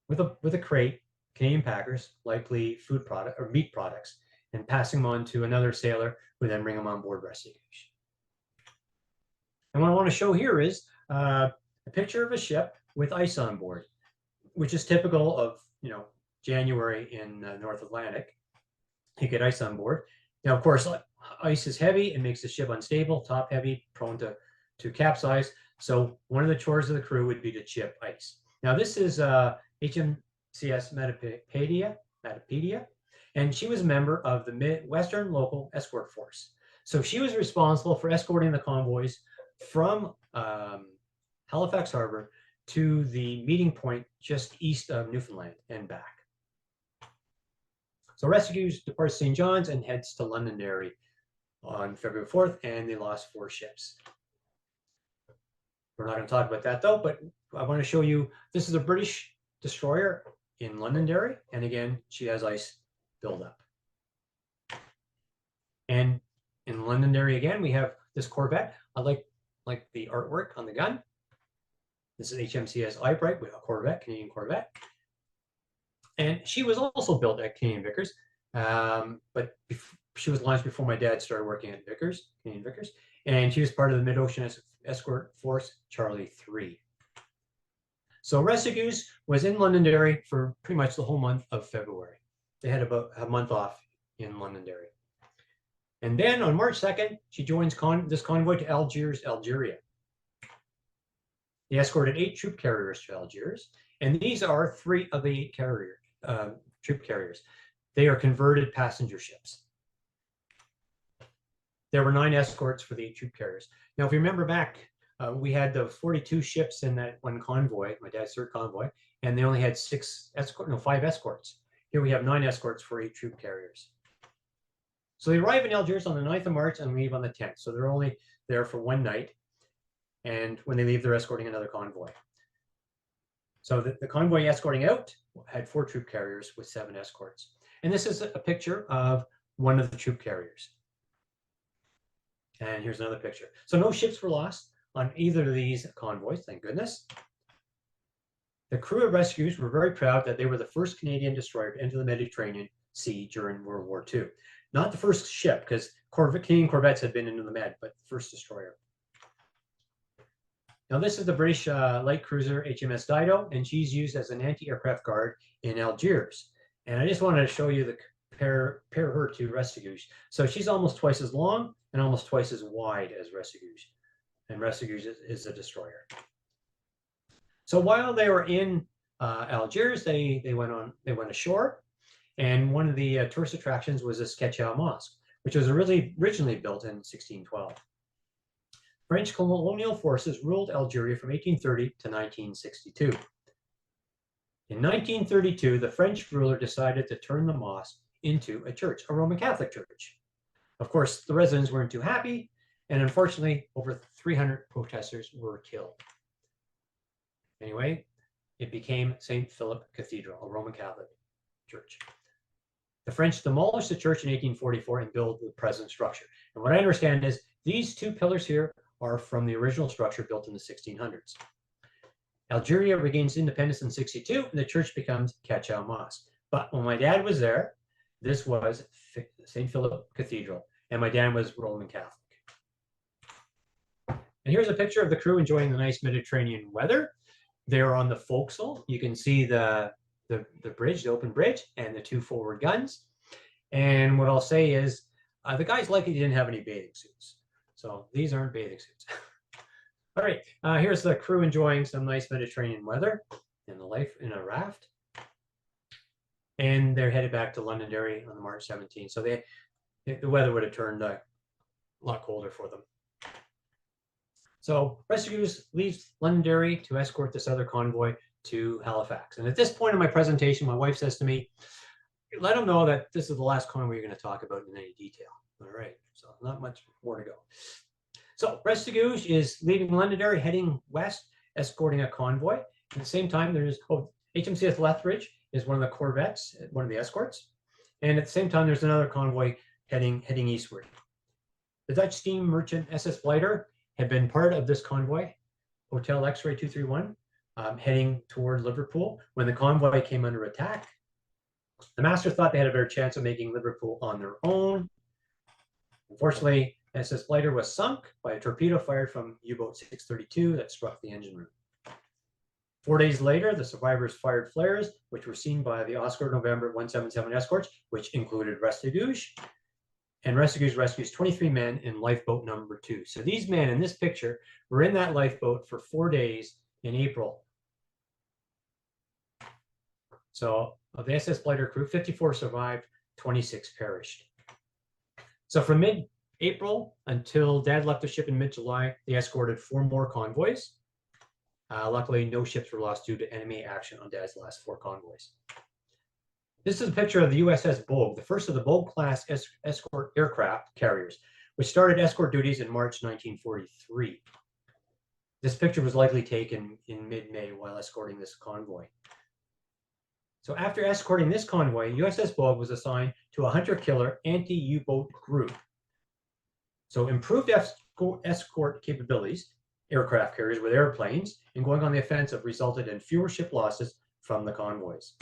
with a crate, Canadian Packers, likely food product or meat products, and passing them on to another sailor who then bring them on board Rescues. And what I want to show here is a picture of a ship with ice on board, which is typical of January in North Atlantic. You get ice on board. Now, of course, ice is heavy. It makes the ship unstable, top heavy, prone to capsize. So one of the chores of the crew would be to chip ice. Now, this is HMCS Metapedia, and she was a member of the Midwestern Local Escort Force. So she was responsible for escorting the convoys from Halifax Harbor to the meeting point just east of Newfoundland and back. So Rescues departs St. John's and heads to Londonderry on February 4th, and they lost 4 ships. We're not going to talk about that though, but I want to show you, this is a British destroyer in Londonderry, and again, she has ice buildup. And in Londonderry again, we have this corvette. I like the artwork on the gun. This is HMCS Eyebright with a corvette, Canadian corvette. And she was also built at Canadian Vickers, but she was launched before my dad started working at Vickers, Canadian Vickers, and she was part of the Mid-Ocean Escort Force Charlie 3. So Rescues was in Londonderry for pretty much the whole month of February. They had about a month off in Londonderry. And then on March 2nd, she joins this convoy to Algiers, Algeria. They escorted 8 troop carriers to Algiers, and these are 3 of the 8 troop carriers. They are converted passenger ships. There were 9 escorts for the 8 troop carriers. Now, if you remember back, we had the 42 ships in that one convoy, my dad's third convoy, and they only had 5 escorts. Here we have 9 escorts for 8 troop carriers. So they arrive in Algiers on the 9th of March and leave on the 10th. So they're only there for one night. And when they leave, they're escorting another convoy. So the convoy escorting out had 4 troop carriers with 7 escorts. And this is a picture of one of the troop carriers. And here's another picture. So no ships were lost on either of these convoys, thank goodness. The crew of rescues were very proud that they were the first Canadian destroyer to enter the Mediterranean Sea during World War II. Not the first ship, because Canadian corvettes had been into the Med, but the first destroyer. Now, this is the British light cruiser HMS Dido, and she's used as an anti-aircraft guard in Algiers. And I just wanted to show you the compare her to Restigouche. So she's almost twice as long and almost twice as wide as Restigouche. And Restigouche is a destroyer. So while they were in Algiers, they went ashore, and one of the tourist attractions was the SCHA Mosque, which was originally built in 1612. French colonial forces ruled Algeria from 1830 to 1962. In 1932, the French ruler decided to turn the mosque into a church, a Roman Catholic church. Of course, the residents weren't too happy, and unfortunately, over 300 protesters were killed. Anyway, it became St. Philip Cathedral, a Roman Catholic church. The French demolished the church in 1844 and built the present structure. And what I understand is these 2 pillars here are from the original structure built in the 1600s. Algeria regains independence in 62, and the church becomes Catchau Mosque. But when my dad was there, this was St. Philip Cathedral, and my dad was Roman Catholic. And here's a picture of the crew enjoying the nice Mediterranean weather. They're on the forecastle. You can see the bridge, the open bridge, and the 2 forward guns. And what I'll say is, the guys likely didn't have any bathing suits. So these aren't bathing suits. All right, here's the crew enjoying some nice Mediterranean weather in a raft. And they're headed back to Londonderry on March 17th. So the weather would have turned a lot colder for them. So Restigouche leaves Londonderry to escort this other convoy to Halifax. And at this point in my presentation, my wife says to me, let them know that this is the last convoy you're going to talk about in any detail. All right, so not much more to go. So Restigouche is leaving Londonderry, heading west, escorting a convoy. At the same time, there's HMCS Lethbridge is one of the corvettes, one of the escorts. And at the same time, there's another convoy heading eastward. The Dutch steam merchant SS Blighter had been part of this convoy, Hotel X-Ray 231, heading toward Liverpool. When the convoy came under attack, the master thought they had a better chance of making Liverpool on their own. Unfortunately, SS Blighter was sunk by a torpedo fired from U-boat 632 that struck the engine room. 4 days later, the survivors fired flares, which were seen by the Oscar November 177 escorts, which included Restigouche. And Restigouche rescues 23 men in lifeboat number 2. So these men in this picture were in that lifeboat for 4 days in April. So of the SS Blighter crew, 54 survived, 26 perished. So from mid-April until Dad left the ship in mid-July, they escorted 4 more convoys. Luckily, no ships were lost due to enemy action on Dad's last 4 convoys. This is a picture of the USS Bogue, the first of the Bogue-class escort aircraft carriers, which started escort duties in March 1943. This picture was likely taken in mid-May while escorting this convoy. So after escorting this convoy, USS Bogue was assigned to a hunter-killer anti-U-boat group. So improved escort capabilities, aircraft carriers with airplanes, and going on the offensive resulted in fewer ship losses from the convoys.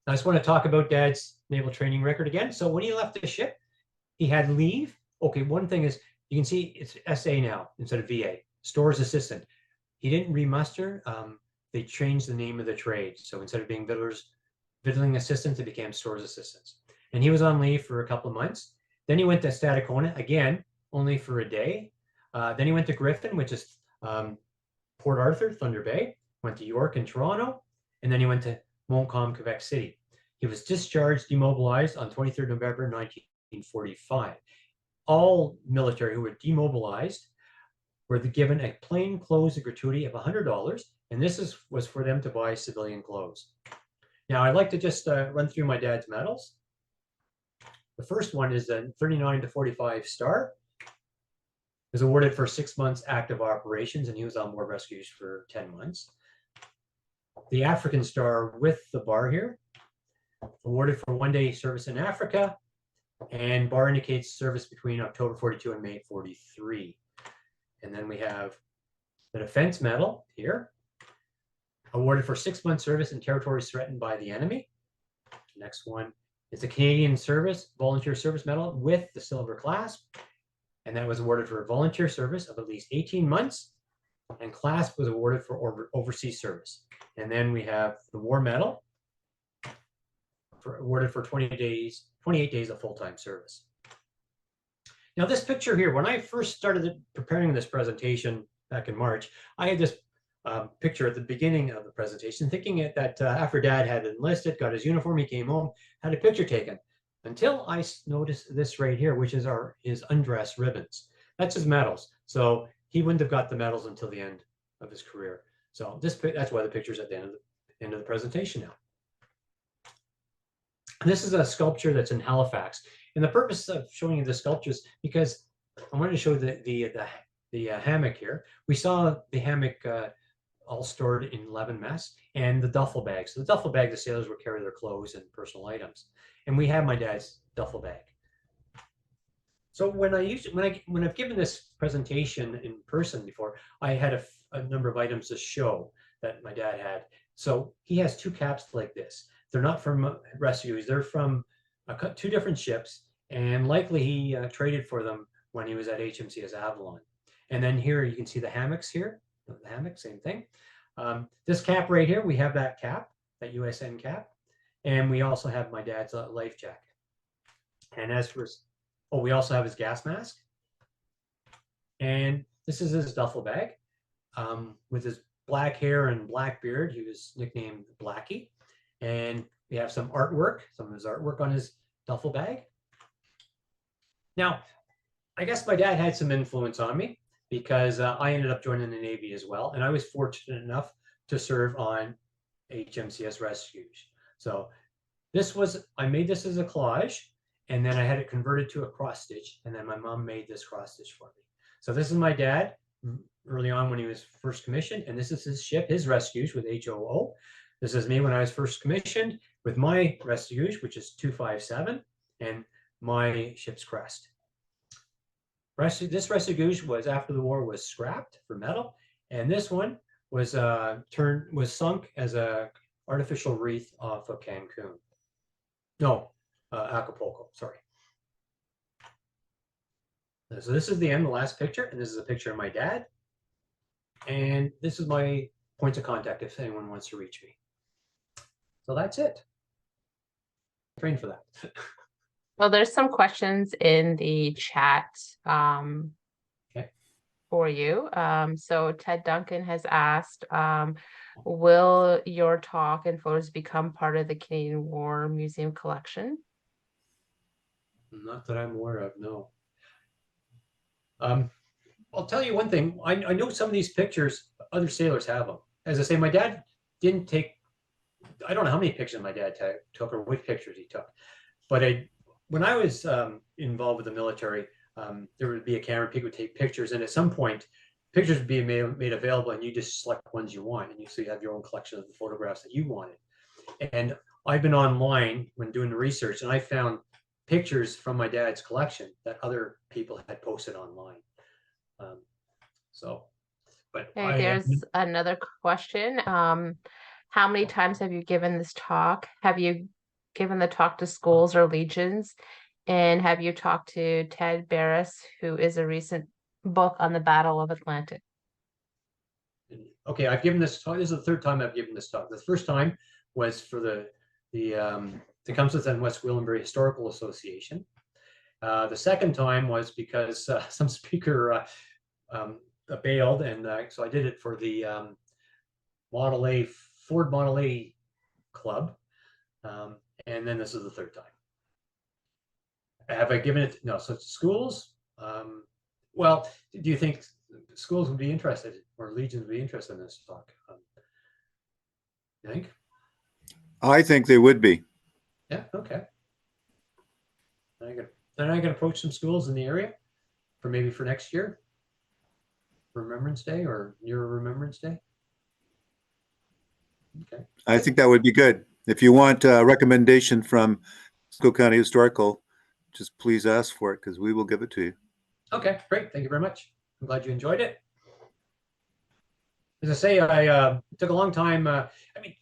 I just want to talk about Dad's naval training record again. So when he left the ship, he had leave. Okay, one thing is, you can see it's SA now instead of VA, stores assistant. He didn't remuster. They changed the name of the trade. So instead of being vittling assistants, it became stores assistants. And he was on leave for a couple of months. Then he went to Stadacona, again, only for a day. Then he went to Griffin, which is Port Arthur, Thunder Bay, went to York and Toronto, and then he went to Montcalm, Quebec City. He was discharged, demobilized on 23rd November 1945. All military who were demobilized were given a plainclothes gratuity of $100, and this was for them to buy civilian clothes. Now, I'd like to just run through my dad's medals. The first one is a 39 to 45 star. It was awarded for 6 months active operations, and he was on board rescues for 10 months. The African Star with the bar here, awarded for 1 day service in Africa, and bar indicates service between October 42 and May 43. And then we have the Defense Medal here, awarded for 6 months service in territories threatened by the enemy. Next one is the Canadian Volunteer Service Medal with the silver clasp, and that was awarded for volunteer service of at least 18 months, and clasp was awarded for overseas service. And then we have the War Medal, awarded for 28 days of full-time service. Now, this picture here, when I first started preparing this presentation back in March, I had this picture at the beginning of the presentation, thinking that after Dad had enlisted, got his uniform, he came home, had a picture taken, until I noticed this right here, which is his undress ribbons. That's his medals. So he wouldn't have got the medals until the end of his career. So that's why the picture's at the end of the presentation now. This is a sculpture that's in Halifax. And the purpose of showing you the sculptures, because I wanted to show the hammock here. We saw the hammock all stored in 11 mess, and the duffel bags. So the duffel bag, the sailors would carry their clothes and personal items. And we have my dad's duffel bag. So when I've given this presentation in person before, I had a number of items to show that my dad had. So he has 2 caps like this. They're not from rescues. They're from 2 different ships, and likely he traded for them when he was at HMCS Avalon. And then here you can see the hammocks here. The hammock, same thing. This cap right here, we have that cap, that USN cap, and we also have my dad's life jacket. And as for, we also have his gas mask. And this is his duffel bag. With his black hair and black beard, he was nicknamed Blackie. And we have some artwork, some of his artwork on his duffel bag. Now, I guess my dad had some influence on me, because I ended up joining the Navy as well. And I was fortunate enough to serve on HMCS Rescues. So I made this as a collage, and then I had it converted to a cross stitch, and then my mom made this cross stitch for me. So this is my dad early on when he was first commissioned, and this is his ship, his Rescues with HOO. This is me when I was first commissioned with my Rescues, which is 257, and my ship's crest. This Rescue was, after the war, was scrapped for metal, and this one was sunk as a artificial reef off of Cancun. No, Acapulco, sorry. So this is the end, the last picture, and this is a picture of my dad. And this is my points of contact if anyone wants to reach me. So that's it. Train for that. Well, there's some questions in the chat for you. So Ted Duncan has asked, will your talk and photos become part of the Canadian War Museum collection? Not that I'm aware of, no. I'll tell you one thing. I know some of these pictures, other sailors have them. As I say, my dad didn't take, I don't know how many pictures my dad took or which pictures he took. But when I was involved with the military, there would be a camera, people would take pictures, and at some point, pictures would be made available, and you just select ones you want, and you have your own collection of the photographs that you wanted. And I've been online when doing the research, and I found pictures from my dad's collection that other people had posted online. There's another question. How many times have you given this talk? Have you given the talk to schools or legions? And have you talked to Ted Barris, who is a recent book on the Battle of Atlantic? Okay, I've given this talk. This is the 3rd time I've given this talk. The first time was for the Tecumseh and West Gwillimbury Historical Association. The second time was because some speaker bailed, and so I did it for the Model A, Ford Model A Club. And then this is the third time. Have I given it? No. So schools, well, do you think schools would be interested, or legions would be interested in this talk? You think? I think they would be. Yeah, okay. Then I can approach some schools in the area for maybe for next year, Remembrance Day or near Remembrance Day. Okay. I think that would be good. If you want a recommendation from Simcoe County Historical, just please ask for it because we will give it to you. Okay, great. Thank you very much. I'm glad you enjoyed it. As I say, I took a long time. I mean,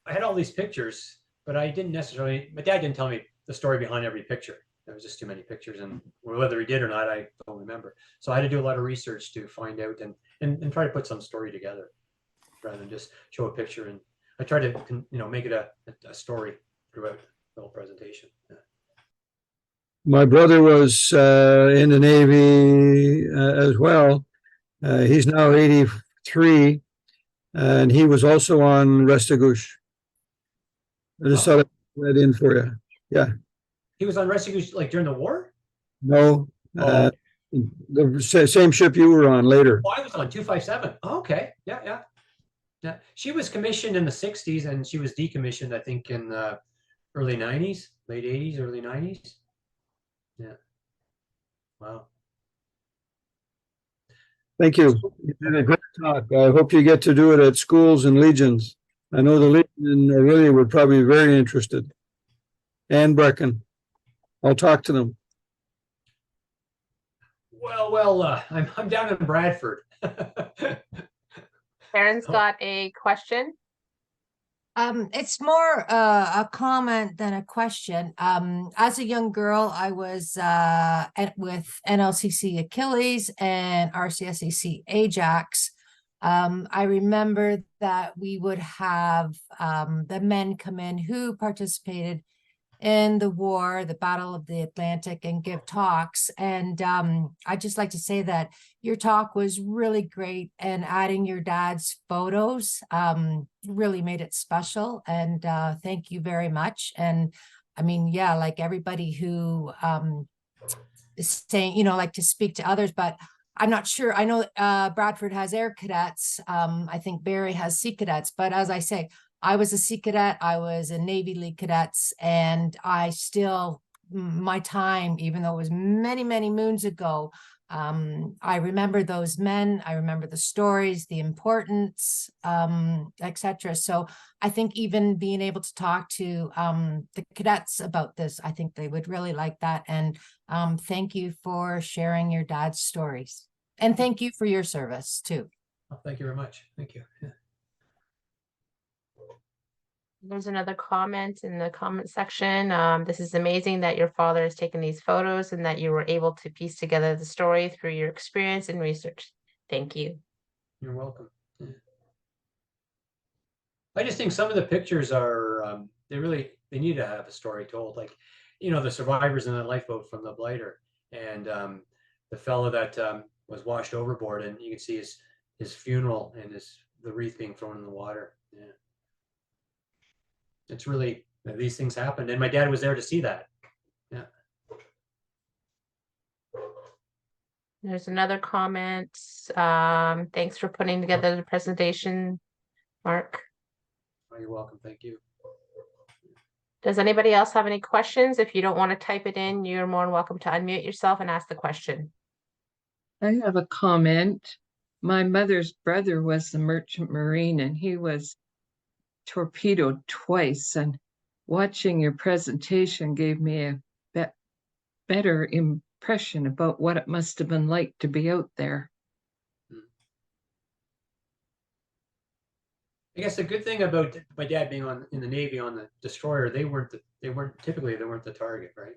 I had all these pictures, but I didn't necessarily, my dad didn't tell me the story behind every picture. There was just too many pictures, and whether he did or not, I don't remember. So I had to do a lot of research to find out and try to put some story together rather than just show a picture. And I try to, make it a story throughout the whole presentation. Yeah. My brother was in the Navy as well. He's now 83, and he was also on Restigouche. I just thought I'd put that in for you. Yeah. He was on rescue like during the war? No, Oh. the same ship you were on later. Oh, I was on 257. Oh, okay. Yeah. She was commissioned in the 60s, and she was decommissioned, I think, in the early 90s, late 80s, early 90s. Yeah. Wow. Thank you. You did a great talk. I hope you get to do it at schools and legions. I know the Legion in Aurelia would probably be very interested. And Brecken. I'll talk to them. Well, I'm down in Bradford. Karen's got a question. It's more a comment than a question. As a young girl, I was with NLCC Achilles and RCSAC Ajax. I remember that we would have the men come in who participated in the war, the Battle of the Atlantic, and give talks. And I'd just like to say that your talk was really great, and adding your dad's photos really made it special. And thank you very much. And I mean, yeah, like everybody who is saying, like to speak to others, but I'm not sure. I know Bradford has Air Cadets. I think Barrie has Sea Cadets. But as I say, I was a Sea Cadet, I was a Navy League Cadets, and I still, my time, even though it was many, many moons ago, I remember those men, I remember the stories, the importance, etc. So I think even being able to talk to the cadets about this, I think they would really like that. And thank you for sharing your dad's stories. And thank you for your service too. Oh, thank you very much. Thank you. Yeah. There's another comment in the comment section. This is amazing that your father has taken these photos and that you were able to piece together the story through your experience and research. Thank you. You're welcome. Yeah. I just think some of the pictures are, they need to have a story told. Like, the survivors in the lifeboat from the Blighter, and the fellow that was washed overboard, and you can see his funeral and the wreath being thrown in the water. Yeah. It's really, these things happened, and my dad was there to see that. Yeah. There's another comment. Thanks for putting together the presentation, Mark. Oh, you're welcome. Thank you. Does anybody else have any questions? If you don't want to type it in, you're more than welcome to unmute yourself and ask the question. I have a comment. My mother's brother was the Merchant Marine, and he was torpedoed twice, and watching your presentation gave me a better impression about what it must have been like to be out there. I guess the good thing about my dad being in the Navy on the destroyer, they weren't the target, right?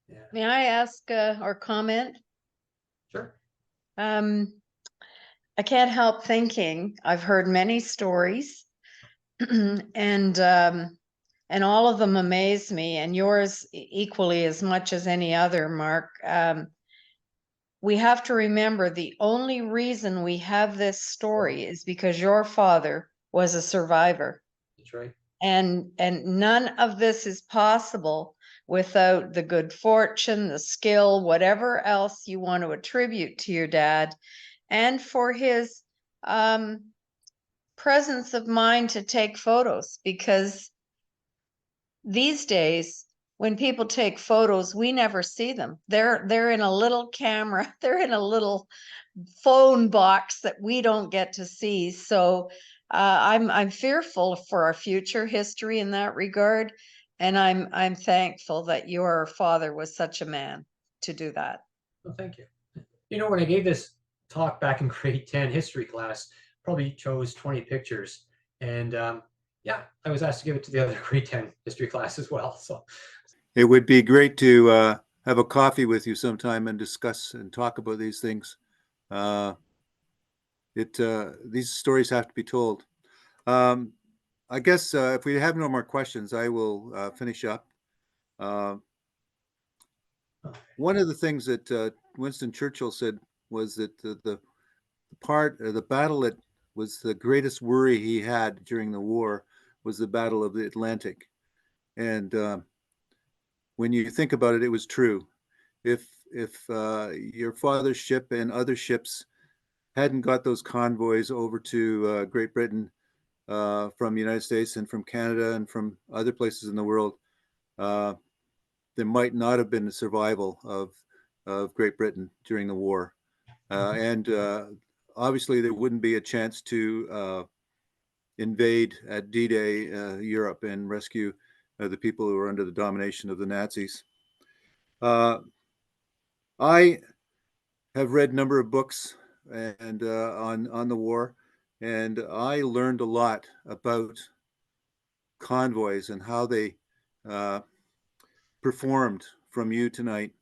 Yeah. May I ask or comment? Sure. I can't help thinking, I've heard many stories and all of them amaze me, and yours equally as much as any other, Mark. we have to remember the only reason we have this story is because your father was a survivor. That's right. And none of this is possible without the good fortune, the skill, whatever else you want to attribute to your dad, and for his presence of mind to take photos. Because these days, when people take photos, we never see them. They're in a little camera, they're in a little phone box that we don't get to see. So I'm fearful for our future history in that regard, and I'm thankful that your father was such a man to do that. Well, thank you. You know, when I gave this talk back in grade 10 history class, probably chose 20 pictures, and yeah, I was asked to give it to the other grade 10 history class as well. So It would be great to have a coffee with you sometime and discuss and talk about these things. These stories have to be told. I guess if we have no more questions, I will finish up. One of the things that Winston Churchill said was that the battle that was the greatest worry he had during the war was the Battle of the Atlantic. And when you think about it, it was true. If your father's ship and other ships hadn't got those convoys over to Great Britain from the United States and from Canada and from other places in the world, there might not have been a survival of Great Britain during the war. And obviously there wouldn't be a chance to invade at D-Day Europe and rescue the people who were under the domination of the Nazis. I have read a number of books and on the war, and I learned a lot about convoys and how they performed from you tonight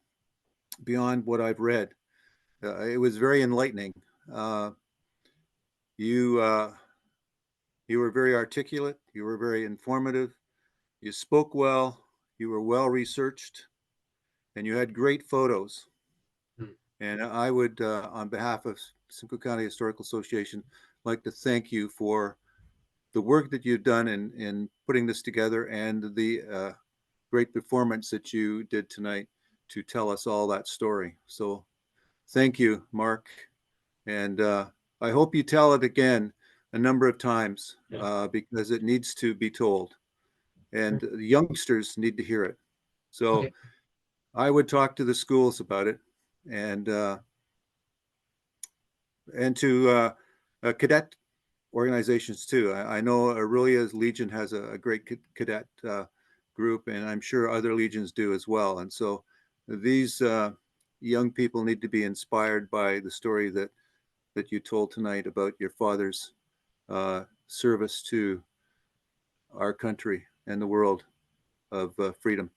beyond what I've read. It was very enlightening. You were very articulate. You were very informative. You spoke well. You were well researched, and you had great photos. And I would, on behalf of Simcoe County Historical Association, like to thank you for the work that you've done in putting this together and the great performance that you did tonight to tell us all that story. So thank you, Mark. And I hope you tell it again a number of times because it needs to be told. And the youngsters need to hear it. So okay. I would talk to the schools about it and to cadet organizations too. I know Aurelia's Legion has a great cadet group, and I'm sure other legions do as well. And so these young people need to be inspired by the story that you told tonight about your father's service to our country and the world of freedom.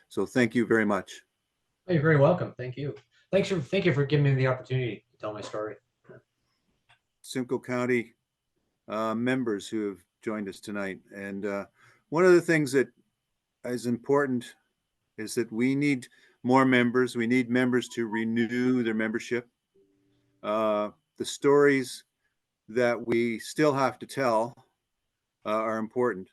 So thank you very much. Oh, you're very welcome. Thank you. Thank you for giving me the opportunity to tell my story. Simcoe County members who have joined us tonight. And one of the things that is important is that we need more members. We need members to renew their membership. The stories that we still have to tell are important.